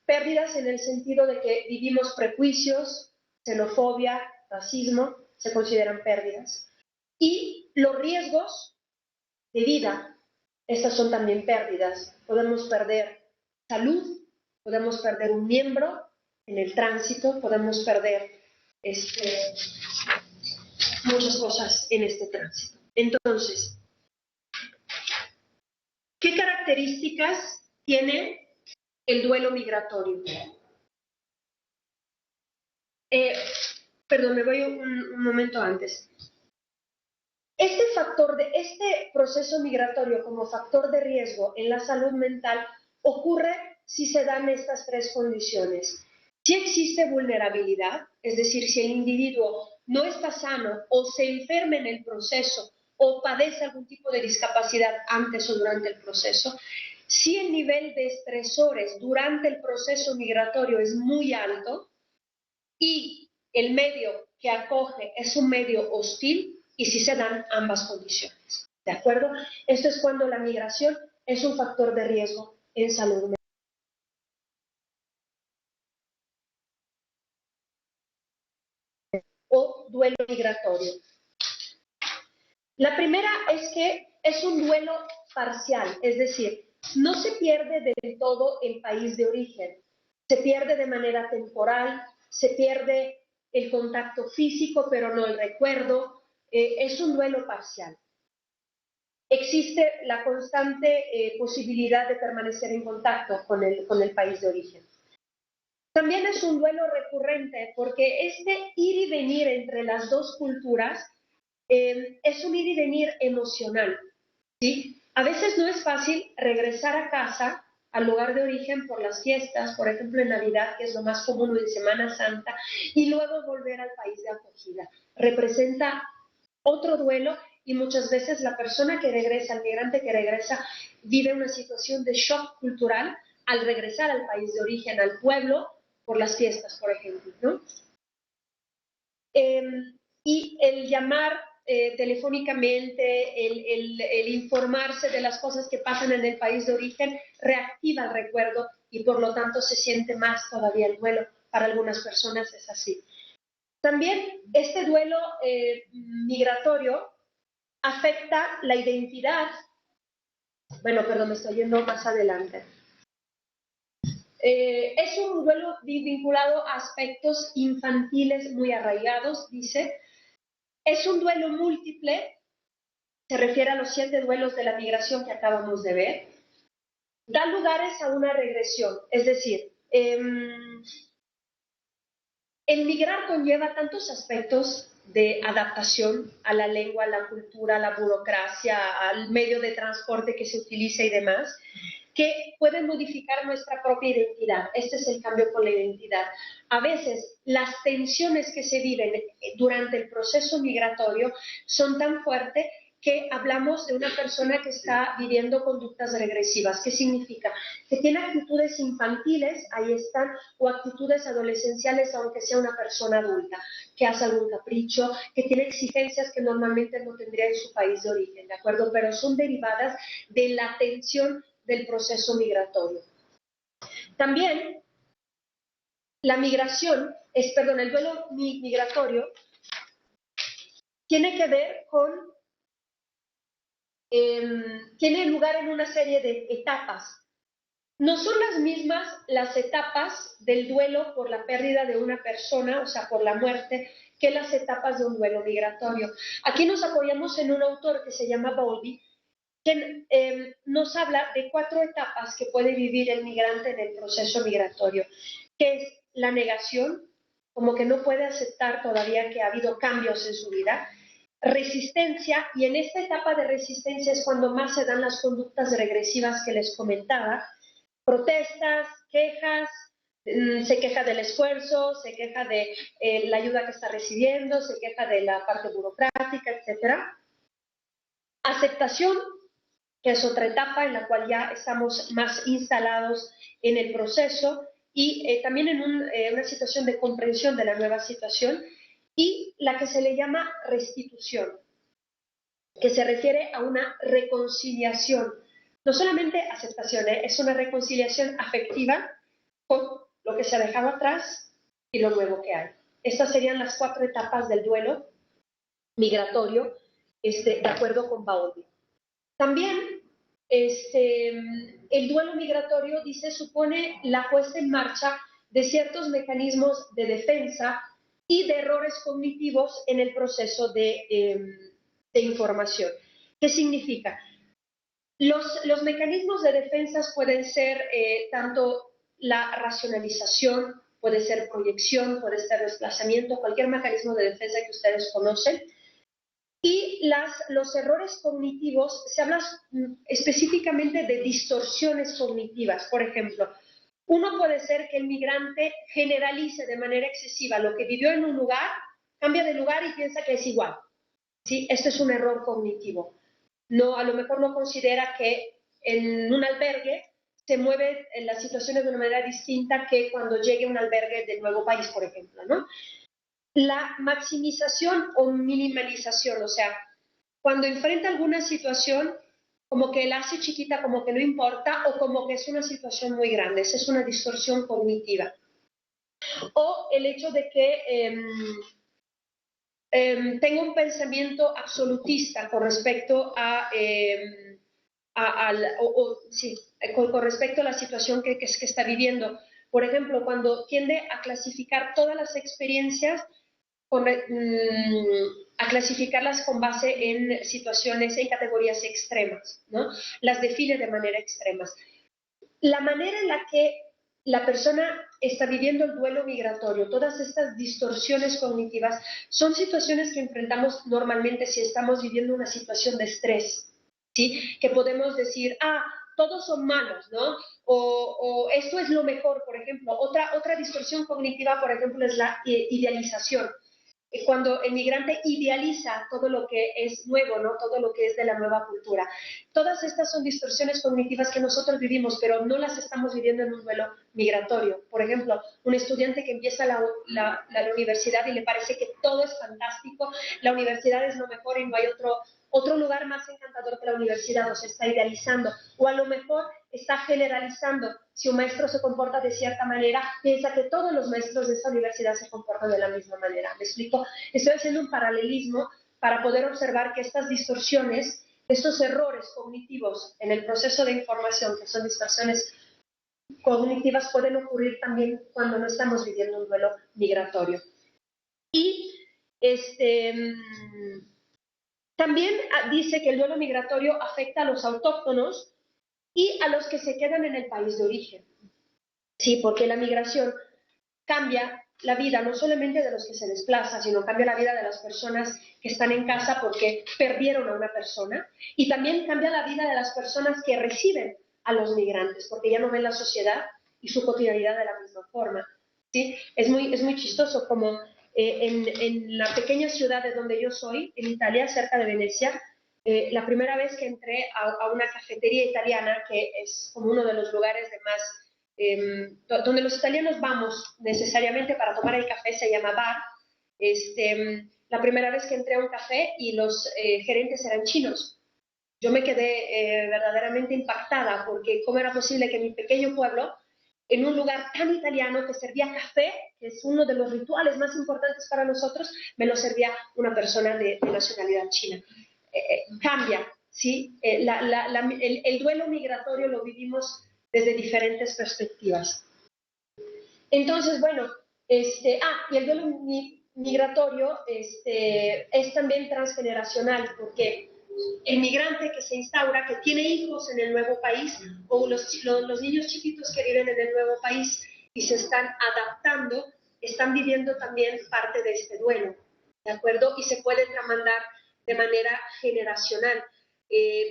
pérdidas en el sentido de que vivimos prejuicios, xenofobia, racismo, se consideran pérdidas. Y los riesgos de vida, estas son también pérdidas. Podemos perder salud, podemos perder un miembro en el tránsito, podemos perder muchas cosas en este tránsito. Entonces, ¿qué características tiene el duelo migratorio? Perdón, me voy un momento antes. Este proceso migratorio como factor de riesgo en la salud mental ocurre si se dan estas tres condiciones. Si existe vulnerabilidad, es decir, si el individuo no está sano o se enferma en el proceso o padece algún tipo de discapacidad antes o durante el proceso, si el nivel de estresores durante el proceso migratorio es muy alto y el medio que acoge es un medio hostil, y si se dan ambas condiciones. ¿De acuerdo? Esto es cuando la migración es un factor de riesgo en salud mental. duelo migratorio. La primera es que es un duelo parcial, es decir, no se pierde del todo el país de origen, se pierde de manera temporal, se pierde el contacto físico, pero no el recuerdo, es un duelo parcial. Existe la constante posibilidad de permanecer en contacto con el país de origen. También es un duelo recurrente porque este ir y venir entre las dos culturas es un ir y venir emocional, ¿sí? A veces no es fácil regresar a casa, al lugar de origen por las fiestas, por ejemplo en Navidad, que es lo más común, en Semana Santa, y luego volver al país de acogida. Representa otro duelo y muchas veces la persona que regresa, el migrante que regresa, vive una situación de shock cultural al regresar al país de origen, al pueblo, por las fiestas, por ejemplo, ¿no? Y el llamar telefónicamente, el informarse de las cosas que pasan en el país de origen, reactiva el recuerdo y por lo tanto se siente más todavía el duelo. Para algunas personas es así. También este duelo migratorio afecta la identidad. Bueno, perdón, me estoy yendo más adelante. Es un duelo vinculado a aspectos infantiles muy arraigados, dice. Es un duelo múltiple, se refiere a los 7 duelos de la migración que acabamos de ver. Da lugares a una regresión, es decir, el migrar conlleva tantos aspectos de adaptación a la lengua, a la cultura, a la burocracia, al medio de transporte que se utiliza y demás, que pueden modificar nuestra propia identidad. Este es el cambio con la identidad. A veces las tensiones que se viven durante el proceso migratorio son tan fuertes que hablamos de una persona que está viviendo conductas regresivas. ¿Qué significa? Que tiene actitudes infantiles, ahí están, o actitudes adolescenciales, aunque sea una persona adulta, que hace algún capricho, que tiene exigencias que normalmente no tendría en su país de origen, ¿de acuerdo? Pero son derivadas de la tensión del proceso migratorio. También la migración, el duelo migratorio tiene que ver con, tiene lugar en una serie de etapas. No son las mismas las etapas del duelo por la pérdida de una persona, o sea, por la muerte, que las etapas de un duelo migratorio. Aquí nos apoyamos en un autor que se llama Bowlby, que nos habla de 4 etapas que puede vivir el migrante en el proceso migratorio, que es la negación, como que no puede aceptar todavía que ha habido cambios en su vida, resistencia, y en esta etapa de resistencia es cuando más se dan las conductas regresivas que les comentaba, protestas, quejas, se queja del esfuerzo, se queja de la ayuda que está recibiendo, se queja de la parte burocrática, etc. Aceptación, que es otra etapa en la cual ya estamos más instalados en el proceso y también en una situación de comprensión de la nueva situación, y la que se le llama restitución, que se refiere a una reconciliación, no solamente aceptación, es una reconciliación afectiva con lo que se ha dejado atrás y lo nuevo que hay. Estas serían las 4 etapas del duelo migratorio, de acuerdo con Bowlby. También el duelo migratorio, dice, supone la puesta en marcha de ciertos mecanismos de defensa y de errores cognitivos en el proceso de información. ¿Qué significa? Los mecanismos de defensa pueden ser tanto la racionalización, puede ser proyección, puede ser desplazamiento, cualquier mecanismo de defensa que ustedes conocen. Y los errores cognitivos, se habla específicamente de distorsiones cognitivas. Por ejemplo, uno puede ser que el migrante generalice de manera excesiva lo que vivió en un lugar, cambia de lugar y piensa que es igual. ¿Sí? Este es un error cognitivo. No, a lo mejor no considera que en un albergue se mueve en las situaciones de una manera distinta que cuando llegue a un albergue del nuevo país, por ejemplo, ¿no? La maximización o minimalización, o sea, cuando enfrenta alguna situación, como que la hace chiquita, como que no importa, o como que es una situación muy grande. Esa es una distorsión cognitiva. O el hecho de que tenga un pensamiento absolutista con respecto con respecto a la situación que está viviendo. Por ejemplo, cuando tiende a clasificar todas las experiencias, a clasificarlas con base en situaciones, en categorías extremas, ¿no? Las define de manera extremas. La manera en la que la persona está viviendo el duelo migratorio, todas estas distorsiones cognitivas, son situaciones que enfrentamos normalmente si estamos viviendo una situación de estrés, ¿sí? Que podemos decir, todos son malos, ¿no? O esto es lo mejor, por ejemplo. Otra distorsión cognitiva, por ejemplo, es la idealización. Cuando el migrante idealiza todo lo que es nuevo, ¿no? Todo lo que es de la nueva cultura. Todas estas son distorsiones cognitivas que nosotros vivimos, pero no las estamos viviendo en un duelo migratorio. Por ejemplo, un estudiante que empieza la universidad y le parece que todo es fantástico, la universidad es lo mejor y no hay otro lugar más encantador que la universidad, o se está idealizando, o a lo mejor está generalizando. Si un maestro se comporta de cierta manera, piensa que todos los maestros de esa universidad se comportan de la misma manera. ¿Me explico? Estoy haciendo un paralelismo para poder observar que estas distorsiones, estos errores cognitivos en el proceso de información, que son distorsiones cognitivas, pueden ocurrir también cuando no estamos viviendo un duelo migratorio. Y también dice que el duelo migratorio afecta a los autóctonos y a los que se quedan en el país de origen. Sí, porque la migración cambia la vida no solamente de los que se desplazan, sino cambia la vida de las personas que están en casa porque perdieron a una persona, y también cambia la vida de las personas que reciben a los migrantes, porque ya no ven la sociedad y su cotidianidad de la misma forma. ¿Sí? Es muy chistoso como en la pequeña ciudad de donde yo soy, en Italia, cerca de Venecia, la primera vez que entré a una cafetería italiana, que es como uno de los lugares de más, donde los italianos vamos necesariamente para tomar el café, se llama bar. La primera vez que entré a un café y los gerentes eran chinos. Yo me quedé verdaderamente impactada, porque cómo era posible que en mi pequeño pueblo, en un lugar tan italiano que servía café, que es uno de los rituales más importantes para nosotros, me lo servía una persona de nacionalidad china. Cambia, ¿sí? El duelo migratorio lo vivimos desde diferentes perspectivas. Entonces, bueno, y el duelo migratorio es también transgeneracional, porque el migrante que se instaura, que tiene hijos en el nuevo país, o los niños chiquitos que viven en el nuevo país y se están adaptando, están viviendo también parte de este duelo, ¿de acuerdo? Y se puede tramandar de manera generacional.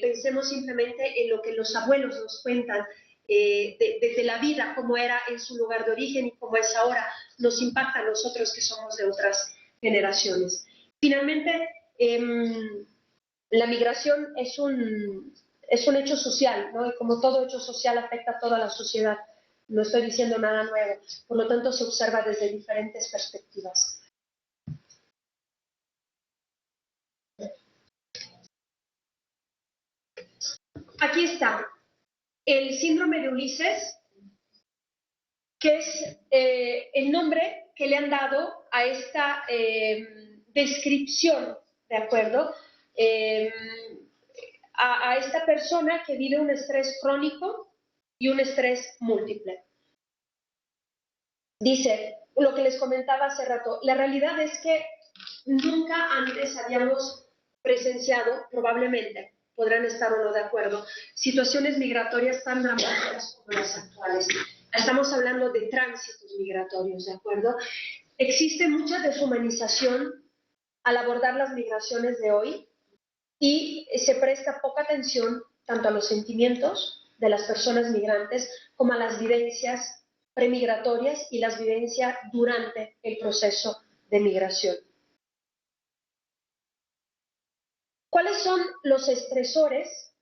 Pensemos simplemente en lo que los abuelos nos cuentan desde la vida, cómo era en su lugar de origen y cómo es ahora, nos impacta a nosotros que somos de otras generaciones. Finalmente, la migración es un hecho social, ¿no? Y como todo hecho social afecta a toda la sociedad. No estoy diciendo nada nuevo, por lo tanto se observa desde diferentes perspectivas. Aquí está el síndrome de Ulises, que es el nombre que le han dado a esta descripción, ¿de acuerdo? A esta persona que vive un estrés crónico y un estrés múltiple. Dice, lo que les comentaba hace rato, la realidad es que nunca antes habíamos presenciado, probablemente, podrán estar o no de acuerdo, situaciones migratorias tan dramáticas como las actuales. Estamos hablando de tránsitos migratorios, ¿de acuerdo? Existe mucha deshumanización al abordar las migraciones de hoy y se presta poca atención tanto a los sentimientos de las personas migrantes como a las vivencias premigratorias y las vivencias durante el proceso de migración. ¿Cuáles son los estresores,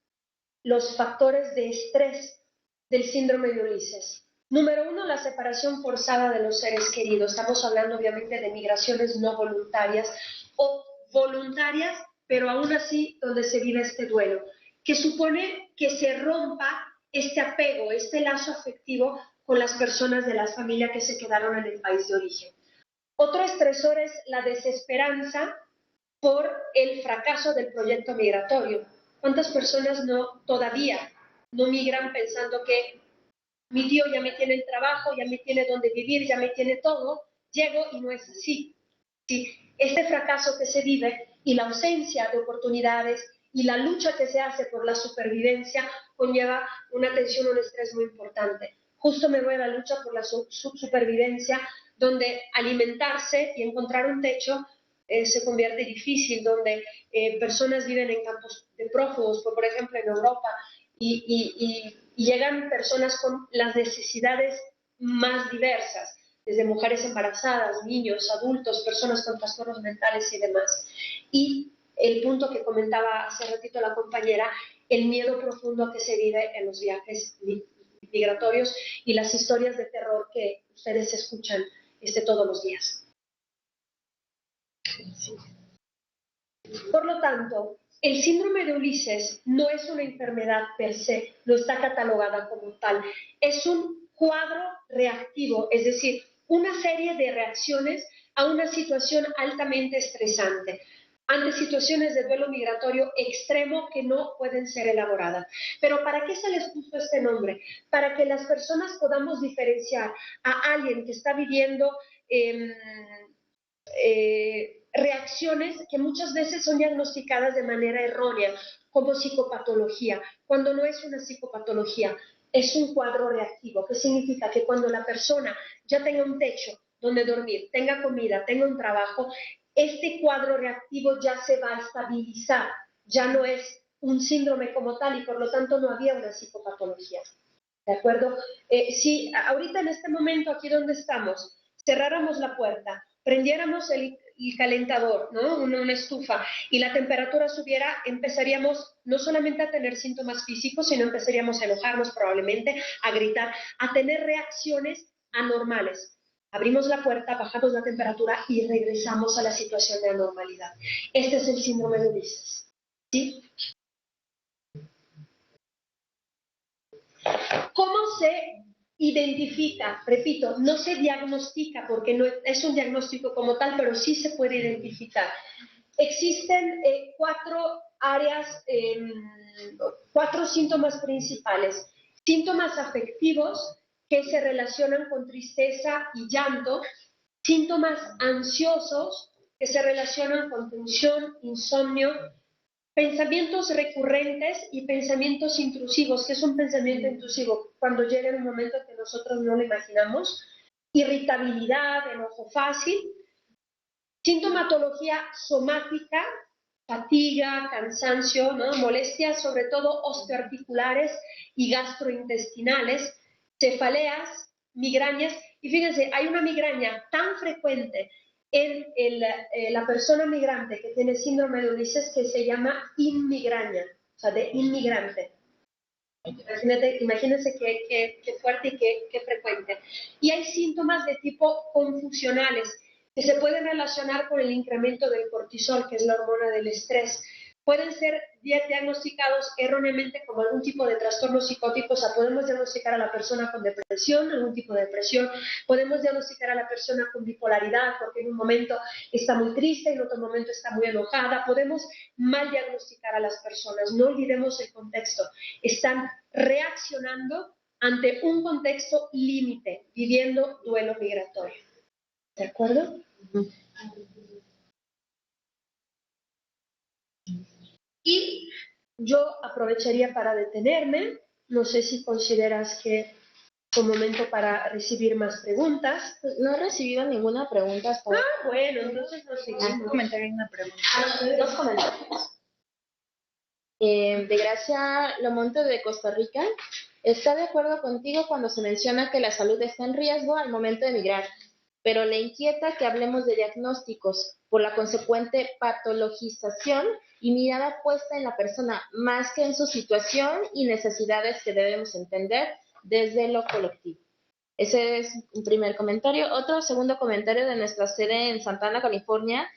los factores de estrés del síndrome de Ulises? Número 1, la separación forzada de los seres queridos. Estamos hablando obviamente de migraciones no voluntarias o voluntarias, pero aún así donde se vive este duelo, que supone que se rompa este apego, este lazo afectivo con las personas de la familia que se quedaron en el país de origen. Otro estresor es la desesperanza por el fracaso del proyecto migratorio. ¿Cuántas personas todavía no migran pensando que mi tío ya me tiene el trabajo, ya me tiene donde vivir, ya me tiene todo, llego y no es así? Sí, este fracaso que se vive y la ausencia de oportunidades y la lucha que se hace por la supervivencia conlleva una tensión, un estrés muy importante. Justo me voy a la lucha por la supervivencia, donde alimentarse y encontrar un techo se convierte difícil, donde personas viven en campos de prófugos, por ejemplo en Europa, y llegan personas con las necesidades más diversas, desde mujeres embarazadas, niños, adultos, personas con trastornos mentales y demás. Y el punto que comentaba hace ratito la compañera, el miedo profundo que se vive en los viajes migratorios y las historias de terror que ustedes escuchan todos los días. Por lo tanto, el síndrome de Ulises no es una enfermedad per se, no está catalogada como tal. Es un cuadro reactivo, es decir, una serie de reacciones a una situación altamente estresante, ante situaciones de duelo migratorio extremo que no pueden ser elaboradas. Pero ¿para qué se les puso este nombre? Para que las personas podamos diferenciar a alguien que está viviendo reacciones que muchas veces son diagnosticadas de manera errónea como psicopatología, cuando no es una psicopatología, es un cuadro reactivo, que significa que cuando la persona ya tenga un techo donde dormir, tenga comida, tenga un trabajo, este cuadro reactivo ya se va a estabilizar, ya no es un síndrome como tal y por lo tanto no había una psicopatología. ¿De acuerdo? Si ahorita en este momento aquí donde estamos, cerráramos la puerta, prendiéramos el calentador, ¿no? Una estufa, y la temperatura subiera, empezaríamos no solamente a tener síntomas físicos, sino empezaríamos a enojarnos probablemente, a gritar, a tener reacciones anormales. Abrimos la puerta, bajamos la temperatura y regresamos a la situación de anormalidad. Este es el síndrome de Ulises. ¿Sí? ¿Cómo se identifica? Repito, no se diagnostica porque no es un diagnóstico como tal, pero sí se puede identificar. Existen 4 áreas, 4 síntomas principales. Síntomas afectivos que se relacionan con tristeza y llanto, síntomas ansiosos que se relacionan con tensión, insomnio, pensamientos recurrentes y pensamientos intrusivos. ¿Qué es un pensamiento intrusivo? Cuando llega en un momento que nosotros no lo imaginamos. Irritabilidad, enojo fácil. Sintomatología somática, fatiga, cansancio, ¿no? Molestias, sobre todo osteoarticulares y gastrointestinales, cefaleas, migrañas. Y fíjense, hay una migraña tan frecuente en la persona migrante que tiene síndrome de Ulises que se llama inmigraña, o sea, de inmigrante. Imagínense qué fuerte y qué frecuente. Y hay síntomas de tipo confusionales que se pueden relacionar con el incremento del cortisol, que es la hormona del estrés. Pueden ser diagnosticados erróneamente como algún tipo de trastorno psicótico. O sea, podemos diagnosticar a la persona con depresión, algún tipo de depresión, podemos diagnosticar a la persona con bipolaridad, porque en un momento está muy triste y en otro momento está muy enojada. Podemos mal diagnosticar a las personas. No olvidemos el contexto. Están reaccionando ante un contexto límite, viviendo duelo migratorio. ¿De acuerdo? Y yo aprovecharía para detenerme. No sé si consideras que es un momento para recibir más preguntas. No he recibido ninguna pregunta hasta ahora. Bueno, entonces nos seguimos. Un comentario y una pregunta. 2 comentarios. De Gracia Lomonte de Costa Rica. Está de acuerdo contigo cuando se menciona que la salud está en riesgo al momento de migrar, pero le inquieta que hablemos de diagnósticos por la consecuente patologización y mirada puesta en la persona más que en su situación y necesidades que debemos entender desde lo colectivo. Ese es un primer comentario. Otro segundo comentario de nuestra sede en Santa Ana, California.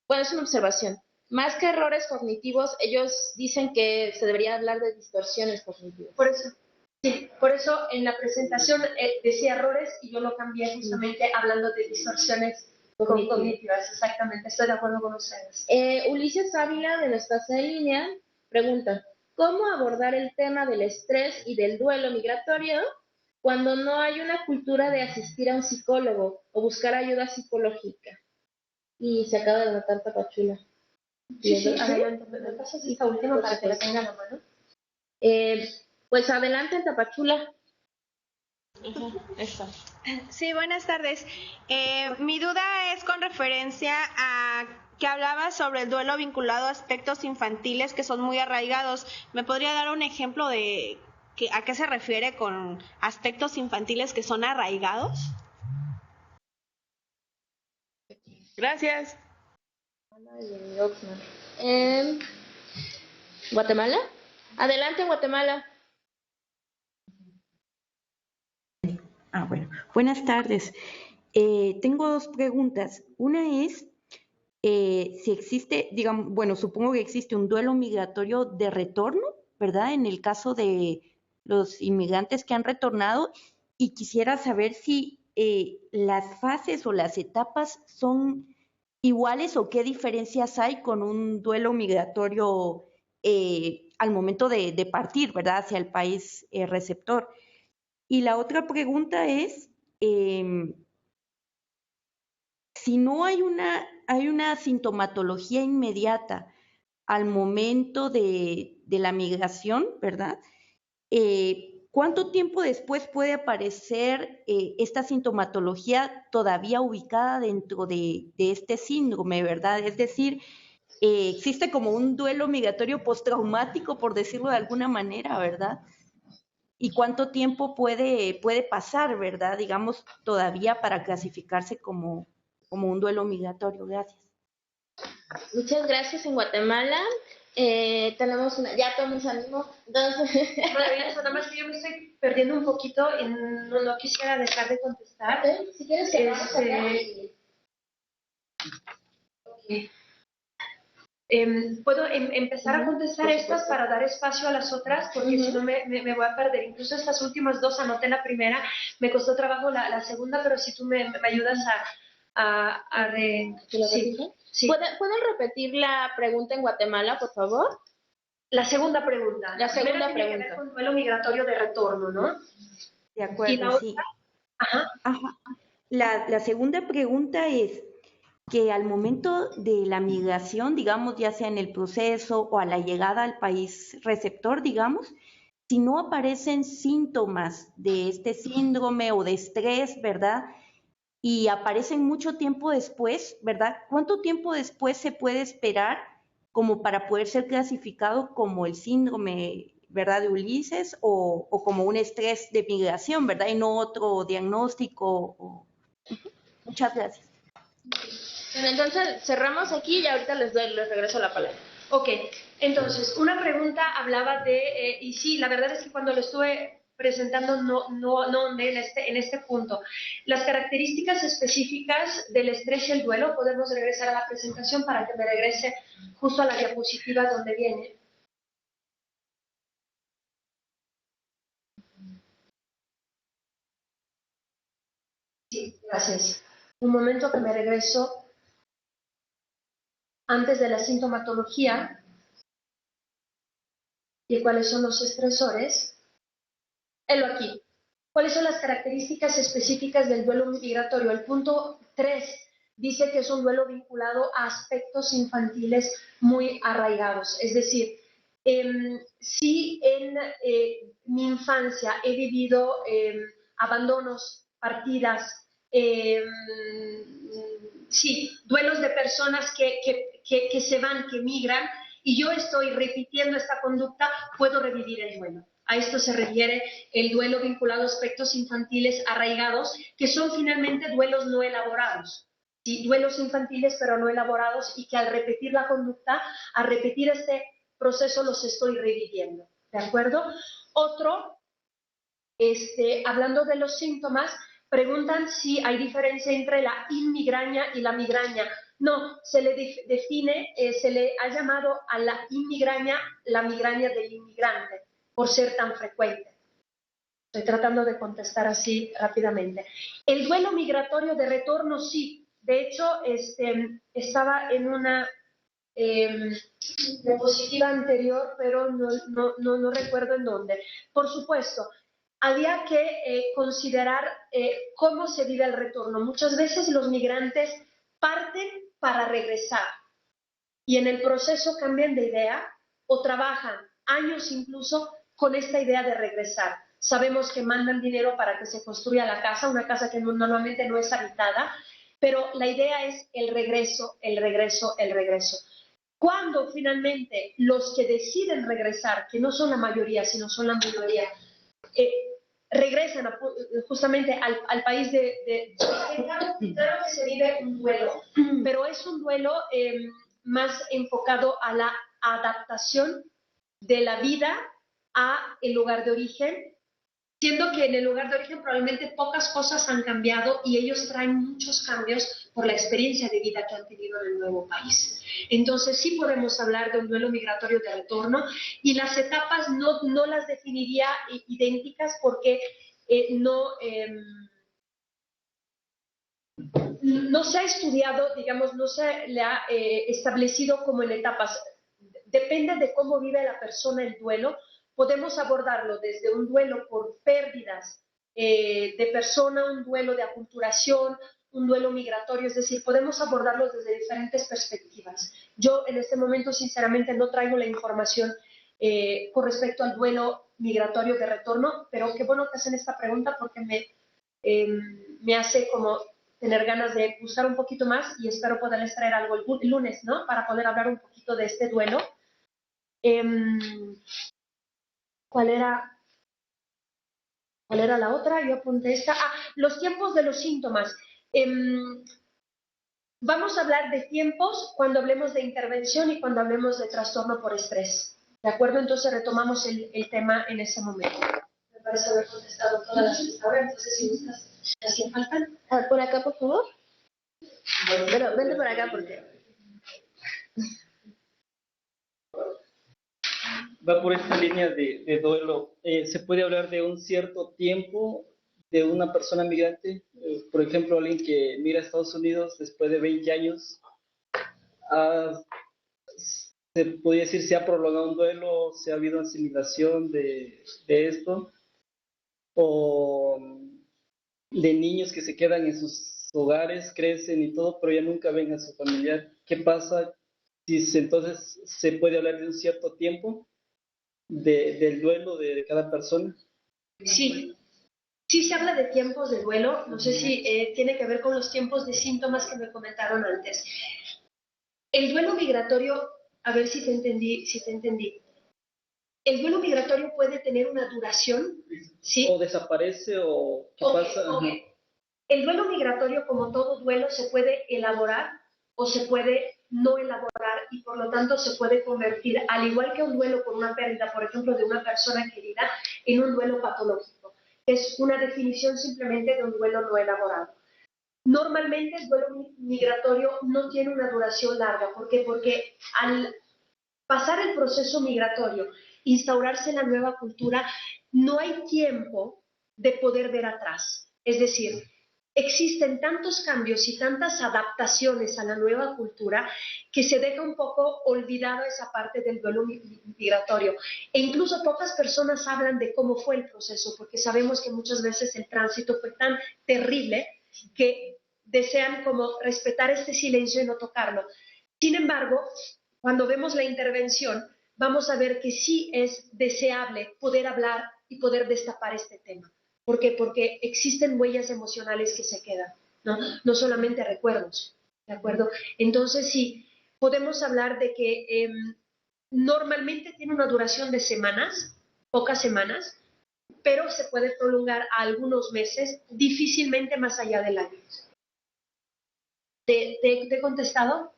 Bueno, es una observación. Más que errores cognitivos, ellos dicen que se debería hablar de distorsiones cognitivas. Por eso en la presentación decía errores y yo lo cambié justamente hablando de distorsiones cognitivas, exactamente, estoy de acuerdo con ustedes. Ulises Ávila, de nuestra sede en línea, pregunta, ¿cómo abordar el tema del estrés y del duelo migratorio cuando no hay una cultura de asistir a un psicólogo o buscar ayuda psicológica? Y se acaba de anotar Tapachula. Sí, adelante, me pasas esta última para que la tenga a la mano. Pues adelante, Tapachula. Sí, buenas tardes. Mi duda es con referencia a que hablaba sobre el duelo vinculado a aspectos infantiles que son muy arraigados. ¿Me podría dar un ejemplo de a qué se refiere con aspectos infantiles que son arraigados? Gracias. ¿Guatemala? Adelante, Guatemala. Bueno, buenas tardes. Tengo dos preguntas. Una es si existe, digamos, bueno, supongo que existe un duelo migratorio de retorno, ¿verdad? En el caso de los inmigrantes que han retornado, y quisiera saber si las fases o las etapas son iguales o qué diferencias hay con un duelo migratorio al momento de partir, ¿verdad? Hacia el país receptor. Y la otra pregunta es, si no hay una sintomatología inmediata al momento de la migración, ¿verdad? ¿Cuánto tiempo después puede aparecer esta sintomatología todavía ubicada dentro de este síndrome, ¿verdad? Es decir, existe como un duelo migratorio postraumático, por decirlo de alguna manera, ¿verdad? ¿Y cuánto tiempo puede pasar, verdad? Digamos, todavía para clasificarse como un duelo migratorio. Gracias. Muchas gracias. En Guatemala tenemos ya tomamos ánimo. Maravilloso, nada más que yo me estoy perdiendo un poquito y no quisiera dejar de contestar. Si quieres cerramos acá. Puedo empezar a contestar estas para dar espacio a las otras, porque si no me voy a perder. Incluso estas últimas dos, anoté la primera, me costó trabajo la segunda, pero si tú me ayudas Sí. ¿Pueden repetir la pregunta en Guatemala, por favor? La segunda pregunta. La segunda primera tiene que ver con duelo migratorio de retorno, ¿no? De acuerdo, ¿Y la sí. otra? Ajá. La segunda pregunta es que al momento de la migración, digamos, ya sea en el proceso o a la llegada al país receptor, digamos, si no aparecen síntomas de este síndrome o de estrés, ¿verdad? Y aparecen mucho tiempo después, ¿verdad? ¿Cuánto tiempo después se puede esperar como para poder ser clasificado como el síndrome, ¿verdad?, de Ulises o como un estrés de migración, ¿verdad? Y no otro diagnóstico. Muchas gracias. Bueno, entonces cerramos aquí y ahorita les regreso la palabra. Ok, entonces, una pregunta hablaba de, y sí, la verdad es que cuando lo estuve presentando no en este punto. Las características específicas del estrés y el duelo, podemos regresar a la presentación para que me regrese justo a la diapositiva donde viene. Sí, gracias. Un momento que me regreso antes de la sintomatología y cuáles son los estresores. Helo aquí. ¿Cuáles son las características específicas del duelo migratorio? El punto 3 dice que es un duelo vinculado a aspectos infantiles muy arraigados. Es decir, si en mi infancia he vivido abandonos, partidas, duelos de personas que se van, que migran, y yo estoy repitiendo esta conducta, puedo revivir el duelo. A esto se refiere el duelo vinculado a aspectos infantiles arraigados, que son finalmente duelos no elaborados. ¿Sí? Duelos infantiles pero no elaborados, y que al repetir la conducta, al repetir este proceso, los estoy reviviendo. ¿De acuerdo? Otro, hablando de los síntomas, preguntan si hay diferencia entre la inmigraña y la migraña. No, se le define, se le ha llamado a la inmigraña la migraña del inmigrante, por ser tan frecuente. Estoy tratando de contestar así rápidamente. El duelo migratorio de retorno, sí, De hecho, estaba en una diapositiva anterior, pero no recuerdo en dónde. Por supuesto, había que considerar cómo se vive el retorno. Muchas veces los migrantes parten para regresar y en el proceso cambian de idea o trabajan años incluso con esta idea de regresar. Sabemos que mandan dinero para que se construya la casa, una casa que normalmente no es habitada, pero la idea es el regreso, el regreso, el regreso. Cuando finalmente los que deciden regresar, que no son la mayoría, sino son la minoría, regresan justamente al país de claro que se vive un duelo, pero es un duelo más enfocado a la adaptación de la vida a el lugar de origen, siendo que en el lugar de origen probablemente pocas cosas han cambiado y ellos traen muchos cambios por la experiencia de vida que han tenido en el nuevo país. Entonces sí podemos hablar de un duelo migratorio de retorno y las etapas no las definiría idénticas porque no se ha estudiado, digamos, no se le ha establecido como en etapas. Depende de cómo vive la persona el duelo. Podemos abordarlo desde un duelo por pérdidas de persona, un duelo de aculturación, un duelo migratorio, es decir, podemos abordarlo desde diferentes perspectivas. Yo en este momento, sinceramente, no traigo la información con respecto al duelo migratorio de retorno, pero qué bueno que hacen esta pregunta porque me hace como tener ganas de buscar un poquito más y espero poderles traer algo el lunes, ¿no? Para poder hablar un poquito de este duelo. ¿Cuál era la otra? Yo apunté esta. Los tiempos de los síntomas. Vamos a hablar de tiempos cuando hablemos de intervención y cuando hablemos de trastorno por estrés. ¿De acuerdo? Entonces retomamos el tema en ese momento. Me parece haber contestado todas las que estaban. Entonces, si gustas, ¿las que faltan? Por acá, por favor. Pero vente por acá porque... Va por esta línea de duelo. ¿Se puede hablar de un cierto tiempo de una persona migrante? Por ejemplo, alguien que migra a Estados Unidos después de 20 años. ¿Se podría decir si ha prolongado un duelo, si ha habido asimilación de esto? ¿O de niños que se quedan en sus hogares, crecen y todo, pero ya nunca ven a su familiar? ¿Qué pasa si entonces se puede hablar de un cierto tiempo del duelo de cada persona? Sí se habla de tiempos de duelo, no sé si tiene que ver con los tiempos de síntomas que me comentaron antes. El duelo migratorio, a ver si te entendí. El duelo migratorio puede tener una duración, ¿sí? ¿O desaparece o qué pasa? El duelo migratorio, como todo duelo, se puede elaborar o se puede no elaborar y por lo tanto se puede convertir, al igual que un duelo por una pérdida, por ejemplo, de una persona querida, en un duelo patológico. Es una definición simplemente de un duelo no elaborado. Normalmente el duelo migratorio no tiene una duración larga. ¿Por qué? Porque al pasar el proceso migratorio, instaurarse la nueva cultura, no hay tiempo de poder ver atrás. Es decir, existen tantos cambios y tantas adaptaciones a la nueva cultura que se deja un poco olvidada esa parte del duelo migratorio. E incluso pocas personas hablan de cómo fue el proceso, porque sabemos que muchas veces el tránsito fue tan terrible que desean como respetar este silencio y no tocarlo. Sin embargo, cuando vemos la intervención, vamos a ver que sí es deseable poder hablar y poder destapar este tema. ¿Por qué? Porque existen huellas emocionales que se quedan, no solamente recuerdos, ¿de acuerdo? Entonces sí, podemos hablar de que normalmente tiene una duración de semanas, pocas semanas, pero se puede prolongar a algunos meses, difícilmente más allá del año. ¿Te he contestado?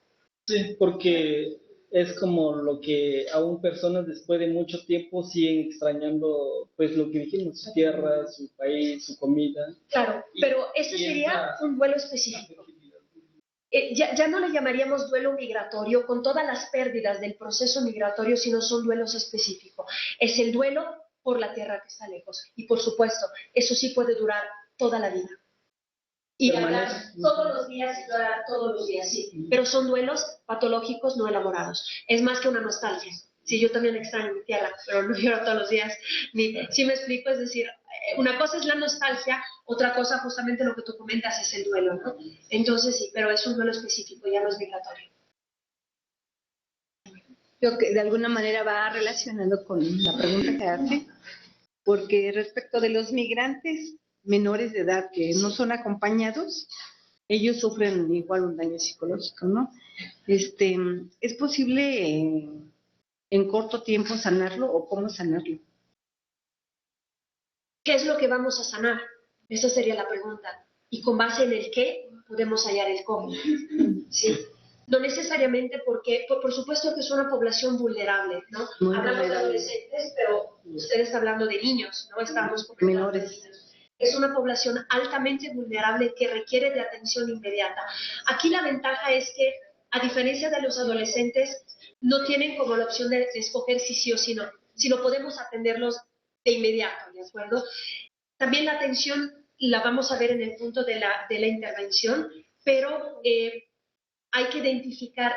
Sí, porque es como lo que aún personas después de mucho tiempo siguen extrañando, pues lo que dijimos, su tierra, su país, su comida. Claro, pero ese sería un duelo específico. Ya no le llamaríamos duelo migratorio con todas las pérdidas del proceso migratorio, sino son duelos específicos. Es el duelo por la tierra que está lejos. Y por supuesto, eso sí puede durar toda la vida. y hablar todos los días y llorar todos los días, sí. Pero son duelos patológicos no elaborados. Es más que una nostalgia. Sí, yo también extraño mi tierra, pero no lloro todos los días. Si me explico, es decir, una cosa es la nostalgia, otra cosa justamente lo que tú comentas es el duelo, ¿no? Entonces sí, pero es un duelo específico, ya no es migratorio. Creo que de alguna manera va relacionado con la pregunta que hace, porque respecto de los migrantes menores de edad que no son acompañados, ellos sufren igual un daño psicológico, ¿no? ¿Es posible en corto tiempo sanarlo o cómo sanarlo? ¿Qué es lo que vamos a sanar? Esa sería la pregunta. Y con base en el qué podemos hallar el cómo. ¿Sí? No necesariamente porque, por supuesto que es una población vulnerable, ¿no? Hablamos de adolescentes, pero usted está hablando de niños, ¿no? Estamos comentando de niños. Es una población altamente vulnerable que requiere de atención inmediata. Aquí la ventaja es que, a diferencia de los adolescentes, no tienen como la opción de escoger si sí o si no, sino podemos atenderlos de inmediato, ¿de acuerdo? También la atención la vamos a ver en el punto de la intervención, pero hay que identificar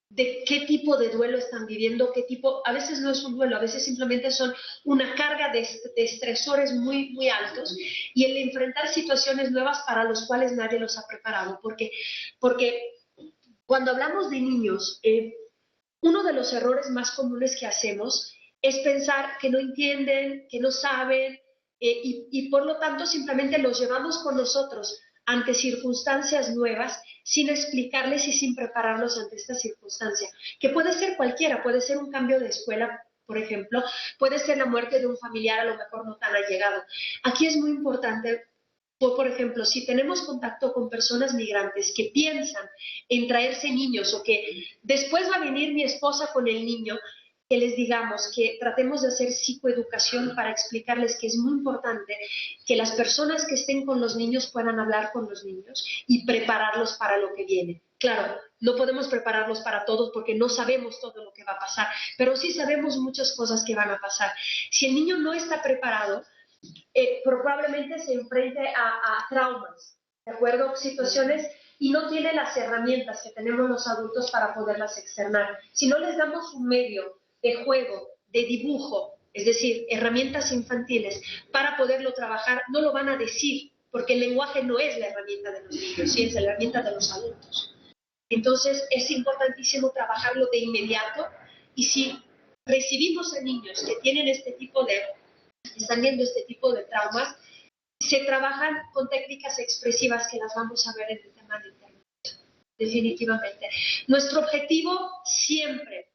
de qué tipo de duelo están viviendo, qué tipo, a veces no es un duelo, a veces simplemente son una carga de estresores muy, muy altos y el enfrentar situaciones nuevas para los cuales nadie los ha preparado, porque cuando hablamos de niños, uno de los errores más comunes que hacemos es pensar que no entienden, que no saben, y por lo tanto simplemente los llevamos con nosotros ante circunstancias nuevas sin explicarles y sin prepararlos ante esta circunstancia, que puede ser cualquiera, puede ser un cambio de escuela, por ejemplo, puede ser la muerte de un familiar a lo mejor no tan allegado. Aquí es muy importante, por ejemplo, si tenemos contacto con personas migrantes que piensan en traerse niños o que después va a venir mi esposa con el niño, que les digamos que tratemos de hacer psicoeducación para explicarles que es muy importante que las personas que estén con los niños puedan hablar con los niños y prepararlos para lo que viene. Claro, no podemos prepararlos para todos porque no sabemos todo lo que va a pasar, pero sí sabemos muchas cosas que van a pasar. Si el niño no está preparado, probablemente se enfrente a traumas, ¿de acuerdo? Situaciones y no tiene las herramientas que tenemos los adultos para poderlas externar. Si no les damos un medio de juego, de dibujo, es decir, herramientas infantiles, para poderlo trabajar, no lo van a decir, porque el lenguaje no es la herramienta de los niños, sí es la herramienta de los adultos. Entonces, es importantísimo trabajarlo de inmediato, y si recibimos a niños que tienen están viendo este tipo de traumas, se trabajan con técnicas expresivas que las vamos a ver en el tema de intervención, definitivamente. Nuestro objetivo siempre,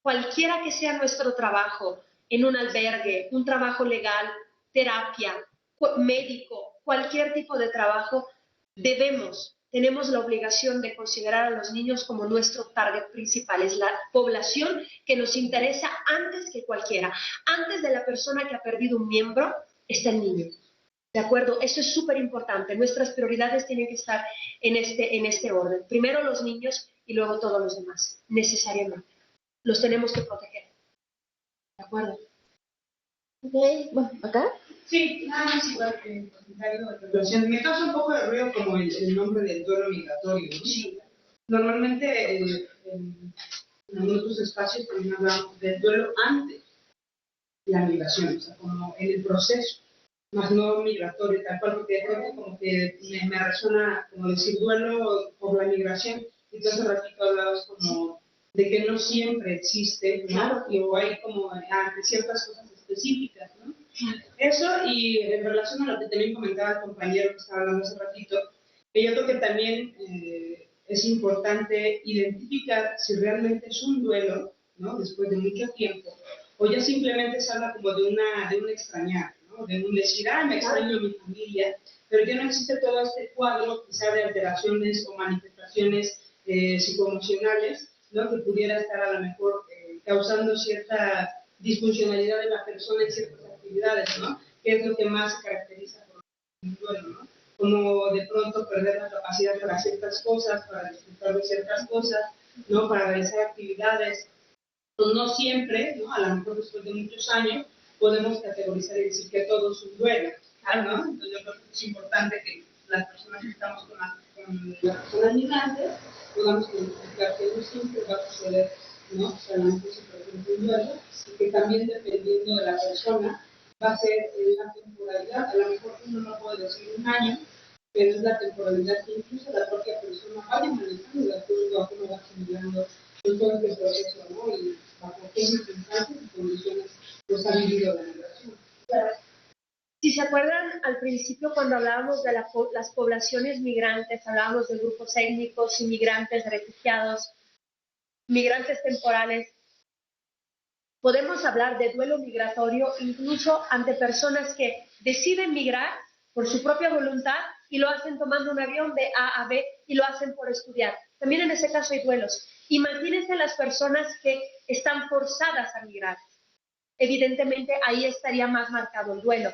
cualquiera que sea nuestro trabajo, en un albergue, un trabajo legal, terapia, médico, cualquier tipo de trabajo, tenemos la obligación de considerar a los niños como nuestro target principal. Es la población que nos interesa antes que cualquiera. Antes de la persona que ha perdido un miembro, está el niño. ¿De acuerdo? Eso es súper importante. Nuestras prioridades tienen que estar en este orden. Primero los niños y luego todos los demás, necesariamente. Los tenemos que proteger. ¿De acuerdo? Okay. Bueno, ¿acá? Sí, nada más igual que el comentario de relación. Me causa un poco de ruido como el nombre del duelo migratorio, ¿no? Sí. Normalmente en otros espacios también hablamos del duelo antes de la migración, o sea, como en el proceso, más no migratorio, tal cual, porque de pronto como que me resuena como decir duelo por la migración, y entonces ratito hablabas como de que no siempre existe, ¿no? Claro. Y o hay como ante ciertas cosas específicas, ¿no? Eso, y en relación a lo que también comentaba el compañero que estaba hablando hace ratito, que yo creo que también es importante identificar si realmente es un duelo, ¿no? Después de mucho tiempo, o ya simplemente se habla como de un extrañar, ¿no? De un decir, me extraño a mi familia, pero ya no existe todo este cuadro quizá de alteraciones o manifestaciones psicoemocionales, ¿no? Que pudiera estar a lo mejor causando cierta disfuncionalidad de la persona en ciertas actividades, ¿no? Que es lo que más se caracteriza por un duelo, ¿no? Como de pronto perder la capacidad para ciertas cosas, para disfrutar de ciertas cosas, ¿no? Para realizar actividades. Pues no siempre, ¿no? A lo mejor después de muchos años, podemos categorizar y decir que todo es un duelo, ¿no? Entonces yo creo que es importante que las personas estamos con las personas migrantes, podamos identificar que no siempre va a suceder, ¿no? Solamente se presenta un duelo, y que también dependiendo de la persona va a ser la temporalidad. A lo mejor uno no puede decir un año, pero es la temporalidad que incluso la propia persona vaya manejando de acuerdo a cómo va asimilando todo este proceso, ¿no? Y bajo qué circunstancias y condiciones pues ha vivido la migración. Claro. Si se acuerdan al principio cuando hablábamos de las poblaciones migrantes, hablábamos de grupos étnicos, inmigrantes, refugiados, migrantes temporales, podemos hablar de duelo migratorio incluso ante personas que deciden migrar por su propia voluntad y lo hacen tomando un avión de A a B y lo hacen por estudiar. También en ese caso hay duelos. Imagínense las personas que están forzadas a migrar. Evidentemente ahí estaría más marcado el duelo.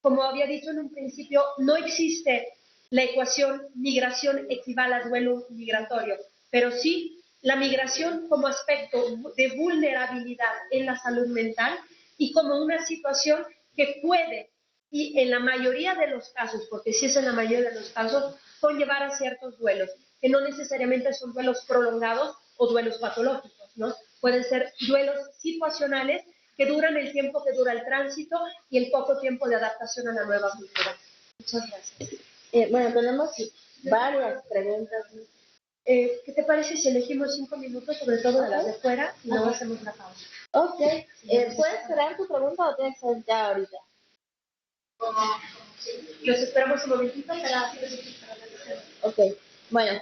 Como había dicho en un principio, no existe la ecuación migración equivale a duelo migratorio, pero sí la migración como aspecto de vulnerabilidad en la salud mental y como una situación que puede, y en la mayoría de los casos, porque sí es en la mayoría de los casos, conllevar a ciertos duelos, que no necesariamente son duelos prolongados o duelos patológicos, ¿no? Pueden ser duelos situacionales que duran el tiempo que dura el tránsito y el poco tiempo de adaptación a la nueva cultura. Muchas gracias. Bueno, tenemos varias preguntas. ¿Qué te parece si elegimos 5 minutos, sobre todo de las de fuera, y luego hacemos la pausa? Ok. ¿Puedes esperar tu pregunta o tienes que ser ya ahorita? Los esperamos un momentito para... Ok. Bueno.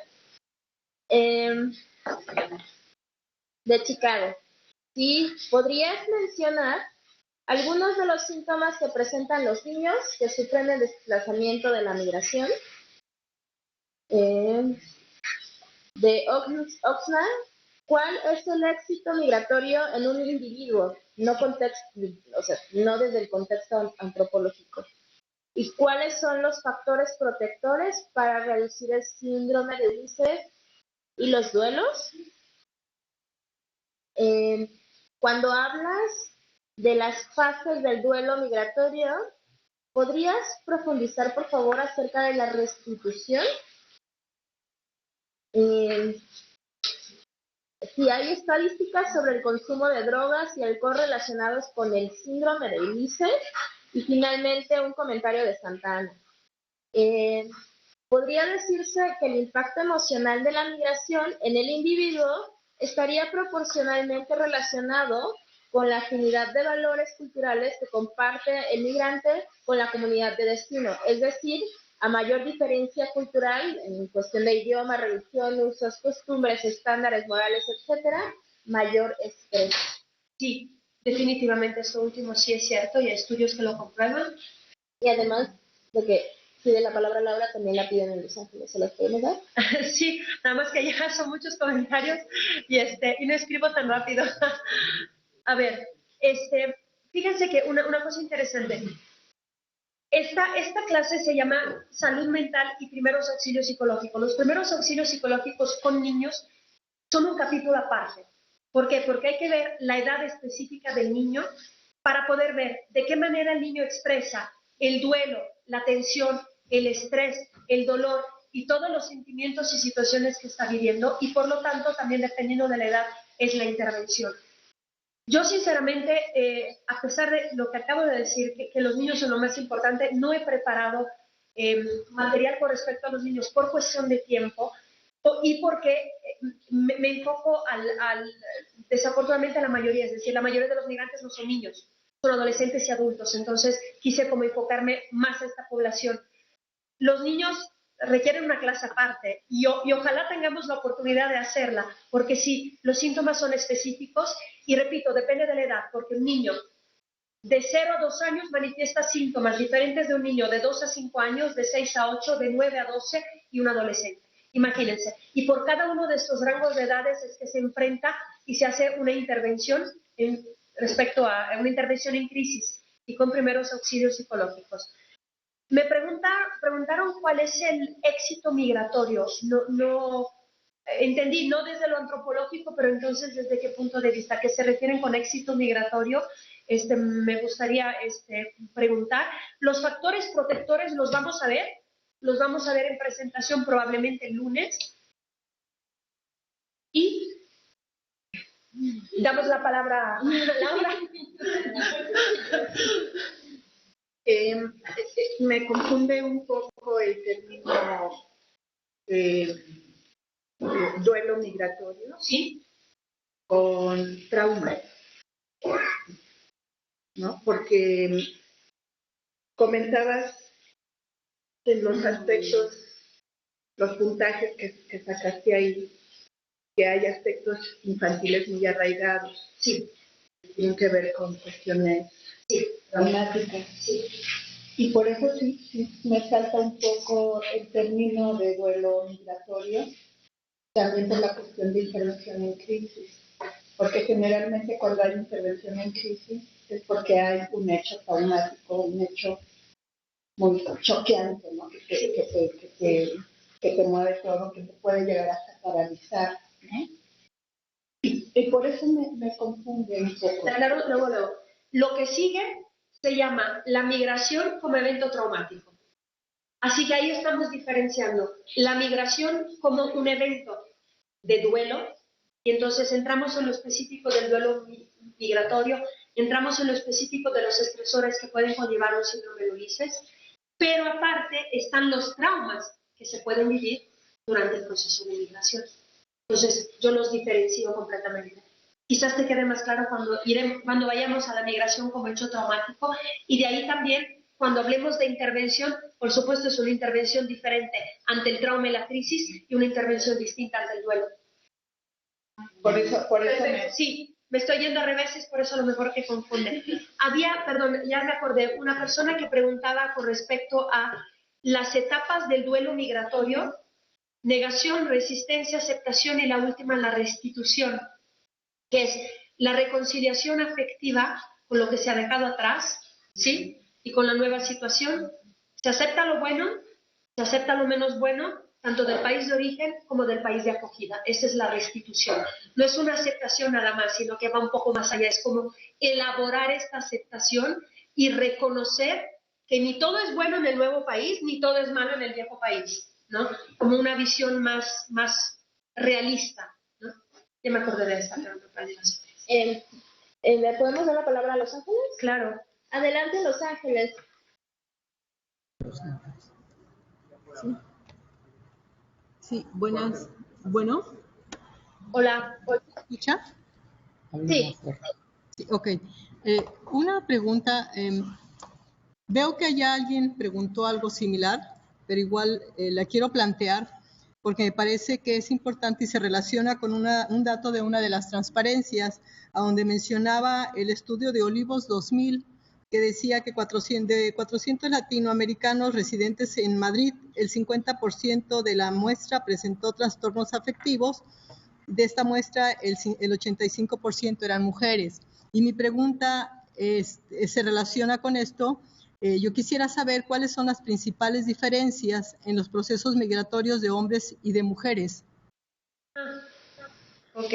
De Chicago. ¿Sí? ¿Podrías mencionar algunos de los síntomas que presentan los niños que sufren el desplazamiento de la migración? De Oxnard, ¿cuál es el éxito migratorio en un individuo? No no desde el contexto antropológico. ¿Y cuáles son los factores protectores para reducir el síndrome de Ulises y los duelos? Cuando hablas de las fases del duelo migratorio, ¿podrías profundizar, por favor, acerca de la restitución? Si hay estadísticas sobre el consumo de drogas y alcohol relacionados con el síndrome de Ulises. Y finalmente, un comentario de Santa Ana. Podría decirse que el impacto emocional de la migración en el individuo estaría proporcionalmente relacionado con la afinidad de valores culturales que comparte el migrante con la comunidad de destino. Es decir, a mayor diferencia cultural en cuestión de idioma, religión, usos, costumbres, estándares morales, etcétera, mayor estrés. Sí, definitivamente esto último sí es cierto y hay estudios que lo comprueban. Y además de que pide la palabra Laura, también la piden en Los Ángeles. ¿Se las podemos dar? Sí, nada más que ya son muchos comentarios y no escribo tan rápido. A ver, fíjense que una cosa interesante. Esta clase se llama Salud Mental y Primeros Auxilios Psicológicos. Los primeros auxilios psicológicos con niños son un capítulo aparte. ¿Por qué? Porque hay que ver la edad específica del niño para poder ver de qué manera el niño expresa el duelo, la tensión, el estrés, el dolor y todos los sentimientos y situaciones que está viviendo y por lo tanto también dependiendo de la edad es la intervención. Yo sinceramente, a pesar de lo que acabo de decir, que los niños son lo más importante, no he preparado material con respecto a los niños por cuestión de tiempo y porque me enfoco desafortunadamente a la mayoría, es decir, la mayoría de los migrantes no son niños, son adolescentes y adultos, entonces quise como enfocarme más a esta población. Los niños requieren una clase aparte y ojalá tengamos la oportunidad de hacerla, porque sí, los síntomas son específicos y repito, depende de la edad, porque un niño de 0 a 2 años manifiesta síntomas diferentes de un niño de 2 a 5 años, de 6 a 8, de 9 a 12 y un adolescente. Imagínense, y por cada uno de estos rangos de edades es que se enfrenta y se hace una intervención respecto a una intervención en crisis y con primeros auxilios psicológicos. Me preguntaron cuál es el éxito migratorio. No entendí, no desde lo antropológico, pero entonces desde qué punto de vista, ¿qué se refieren con éxito migratorio? Me gustaría preguntar. Los factores protectores los vamos a ver los vamos a ver en presentación probablemente el lunes. Y damos la palabra a Laura. Me confunde un poco el término duelo migratorio, ¿sí?, con trauma, ¿no? Porque comentabas en los aspectos, los puntajes que sacaste ahí, que hay aspectos infantiles muy arraigados, sí, tienen que ver con cuestiones traumáticas, sí. Y por eso sí me salta un poco el término de duelo migratorio, también por la cuestión de intervención en crisis, porque generalmente cuando hay intervención en crisis es porque hay un hecho traumático, un hecho muy choqueante, ¿no? que te mueve todo, que te puede llegar hasta paralizar, ¿no? Y por eso me confunde un poco. Claro, luego. Lo que sigue se llama la migración como evento traumático. Así que ahí estamos diferenciando la migración como un evento de duelo, y entonces entramos en lo específico del duelo migratorio, entramos en lo específico de los estresores que pueden conllevar un síndrome de Ulises, pero aparte están los traumas que se pueden vivir durante el proceso de migración. Entonces yo los diferencio completamente. Quizás te quede más claro cuando vayamos a la migración como hecho traumático, y de ahí también cuando hablemos de intervención, por supuesto es una intervención diferente ante el trauma y la crisis y una intervención distinta ante el duelo. Por eso Sí, me estoy yendo a reveses, por eso a lo mejor te confunde. Ya me acordé, una persona que preguntaba con respecto a las etapas del duelo migratorio: negación, resistencia, aceptación y la última, la restitución, que es la reconciliación afectiva con lo que se ha dejado atrás, ¿sí?, y con la nueva situación. Se acepta lo bueno, se acepta lo menos bueno, tanto del país de origen como del país de acogida. Esa es la restitución. No es una aceptación nada más, sino que va un poco más allá. Es como elaborar esta aceptación y reconocer que ni todo es bueno en el nuevo país, ni todo es malo en el viejo país, ¿no? Como una visión más realista, ¿no? Ya me acordé de esta, pero ¿Le podemos dar la palabra a Los Ángeles? Claro. Adelante, Los Ángeles. Sí, buenas. Bueno. Hola. ¿Me escucha? Sí. Sí, ok. Una pregunta. Veo que allá alguien preguntó algo similar, pero igual la quiero plantear porque me parece que es importante y se relaciona con un dato de una de las transparencias, a donde mencionaba el estudio de Olivos 2000, que decía que de 400 latinoamericanos residentes en Madrid, el 50% de la muestra presentó trastornos afectivos. De esta muestra, el 85% eran mujeres. Y mi pregunta se relaciona con esto. Yo quisiera saber cuáles son las principales diferencias en los procesos migratorios de hombres y de mujeres. Ok.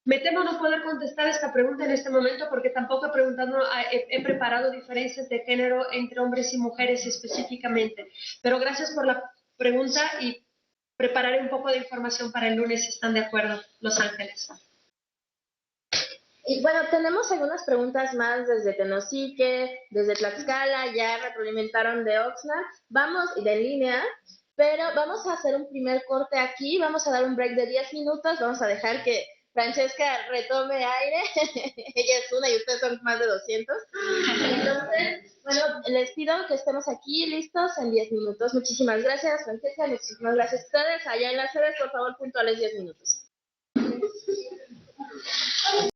Me temo no poder contestar esta pregunta en este momento porque tampoco he preparado diferencias de género entre hombres y mujeres específicamente. Pero gracias por la pregunta y prepararé un poco de información para el lunes si están de acuerdo, Los Ángeles. Y bueno, tenemos algunas preguntas más desde Tenosique, desde Tlaxcala, ya retroalimentaron de Oxnard, y de línea, pero vamos a hacer un primer corte aquí, vamos a dar un break de 10 minutos, vamos a dejar que Francesca retome aire, ella es una y ustedes son más de 200, entonces, bueno, les pido que estemos aquí listos en 10 minutos, muchísimas gracias Francesca, muchísimas gracias a ustedes, allá en las sedes, por favor, puntuales 10 minutos.